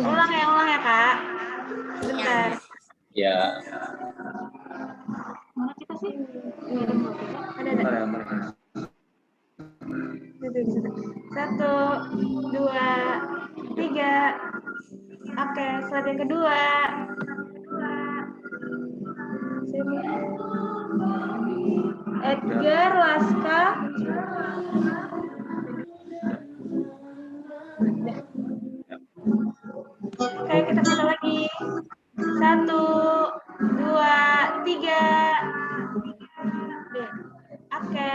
Ulang ya Kak. Sebentar. Ya. Mana kita sih? Ada. 1, 2, 3. Oke, slide yang kedua. Sini. Edgar, Laska. Oke, kita foto lagi. 1, 2, 3. Oke.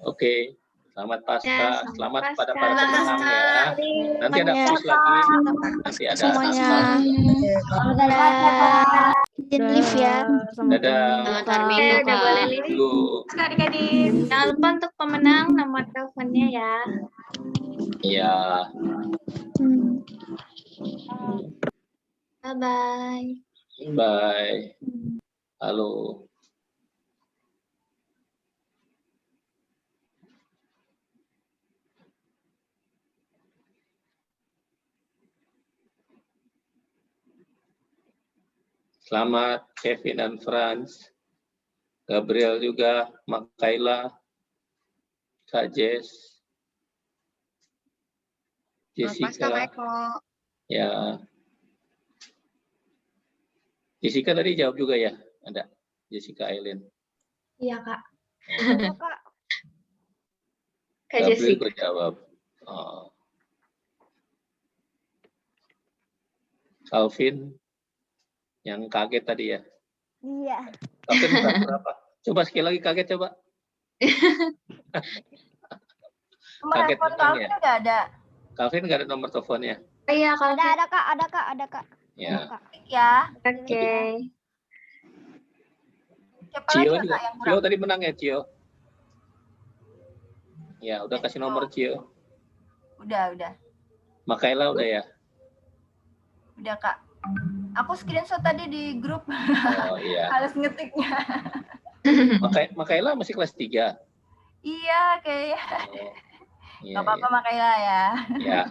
Oke. Selamat Pasca. Ya, Selamat Pasca. pada para pemenang ya. Nanti ada quiz lagi. Nanti ada Semuanya. Izin live ya. Dadah. Udah boleh live. Adik-adik. Jangan lupa untuk pemenang nomor teleponnya ya. Iya. Bye-bye. Bye. Halo. Selamat Kevin dan Franz. Gabriel juga, Makaila, Kak Jess, Jessica. Ya. Jessica tadi jawab juga ya? Ada Jessica Aileen. Iya, Kak. Kak Gabriel Jessica. berjawab. Oh. Calvin yang kaget tadi ya. Iya. Calvin berapa? Coba sekali lagi kaget coba. Nomor Kaget handphone menang Calvin ya? nggak ada. Calvin nggak ada nomor teleponnya. Iya, kalau Ada Kak. Ya. Ya. Oke. Siapa Cio lagi ya, juga. Kak, yang Cio tadi menang ya Cio. Ya udah kasih nomor Cio. Udah. Makaila udah ya. Udah, Kak. Aku screenshot tadi di grup. Oh iya. Harus ngetiknya. Makaila masih kelas 3. Iya, kayaknya. Iya, Gak apa-apa, Makaila ya. Ya.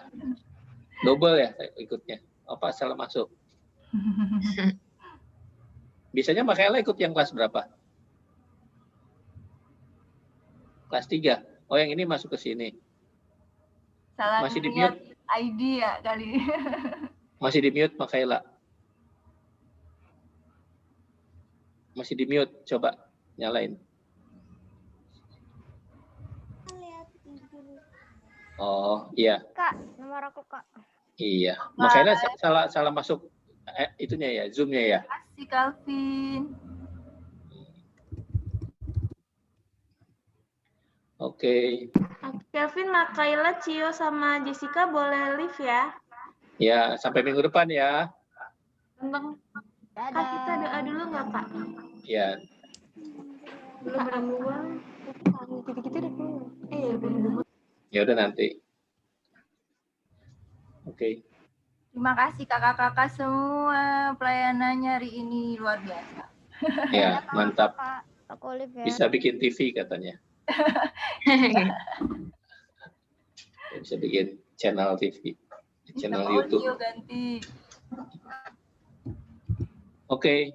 Double ya ikutnya. Apa salah masuk? Biasanya Makaila ikut yang kelas berapa? Kelas 3. Oh, yang ini masuk ke sini. Salah Masih di lihat mute. ID ya kali. Masih di mute Makaila. Masih di mute. Coba nyalain. Oh, iya. Kak, nomor aku Kak. Iya. Makaila salah masuk itunya ya, Zoom-nya ya. Makasih, Calvin. Oke. Kelvin, Makaila, Cio, sama Jessica boleh live ya. Ya, sampai minggu depan ya. Kak, kita doa dulu nggak, Kak? Ya. Belum buang. Gitu-gitu udah keluar. Iya, belum. Ya udah nanti. Oke. Terima kasih kakak-kakak semua, pelayanannya hari ini luar biasa. Ya, mantap. Aku live ya. Bisa bikin TV katanya. Bisa bikin channel TV, channel Bisa YouTube. audio ganti. Oke.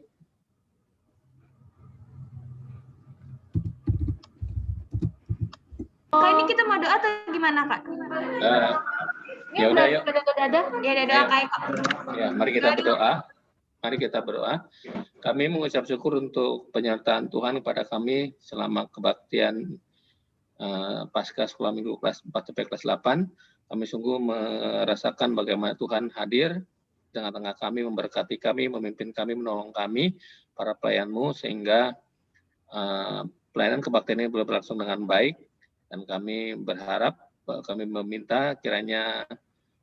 Oh, ini kita mau doa atau gimana, Kak? Ya udah yuk. Ya ada doa kayak Kak. Ya, mari kita berdoa. Mari kita berdoa. Kami mengucap syukur untuk penyertaan Tuhan kepada kami selama kebaktian pasca sekolah minggu kelas 4 sampai kelas 8. Kami sungguh merasakan bagaimana Tuhan hadir tengah-tengah kami, memberkati kami, memimpin kami, menolong kami, para pelayan-Mu, sehingga pelayanan kebaktian ini boleh berlangsung dengan baik. Dan kami berharap, kami meminta kiranya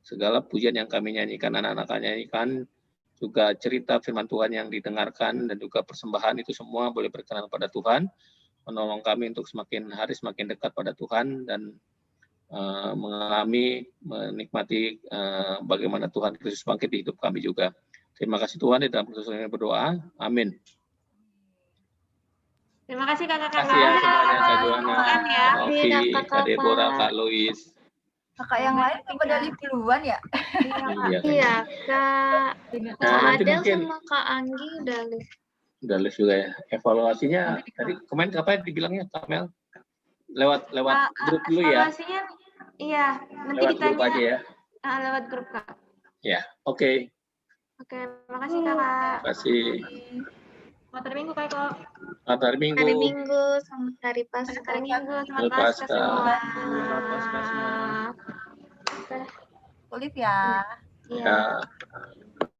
segala pujian yang kami nyanyikan, anak-anak nyanyikan, juga cerita firman Tuhan yang didengarkan, dan juga persembahan itu semua boleh berkenan pada Tuhan, menolong kami untuk semakin hari semakin dekat pada Tuhan, dan mengalami, menikmati bagaimana Tuhan Kristus bangkit di hidup kami juga. Terima kasih Tuhan, di dalam Kristus kami berdoa. Amin. Terima kasih kakak-kakak. Terima kasih ya semuanya, Kak Joana, Ya. Kak Ovi, Kak Deborah, Kak Lois. Kakak yang lain pada live duluan ya? Iya, Iya, Kak. Nah, Kak nanti Adel mungkin sama Kak Anggi udah live. udah live juga ya. Evaluasinya tadi kemarin apa dibilangnya, Kak Mel? Lewat grup dulu ya. Evaluasinya, iya. Nanti Lewat grup ditanya. aja ya. Lewat grup, Kak. Ya, oke. Oke, makasih Kakak. Terima kasih. Selamat hari Minggu, Kak Eko. Selamat hari Minggu. Hari Minggu, selamat hari Pasca. Selamat hari Minggu, selamat Pasca semua. Selamat Pasca semua. Kulit ya. Ya.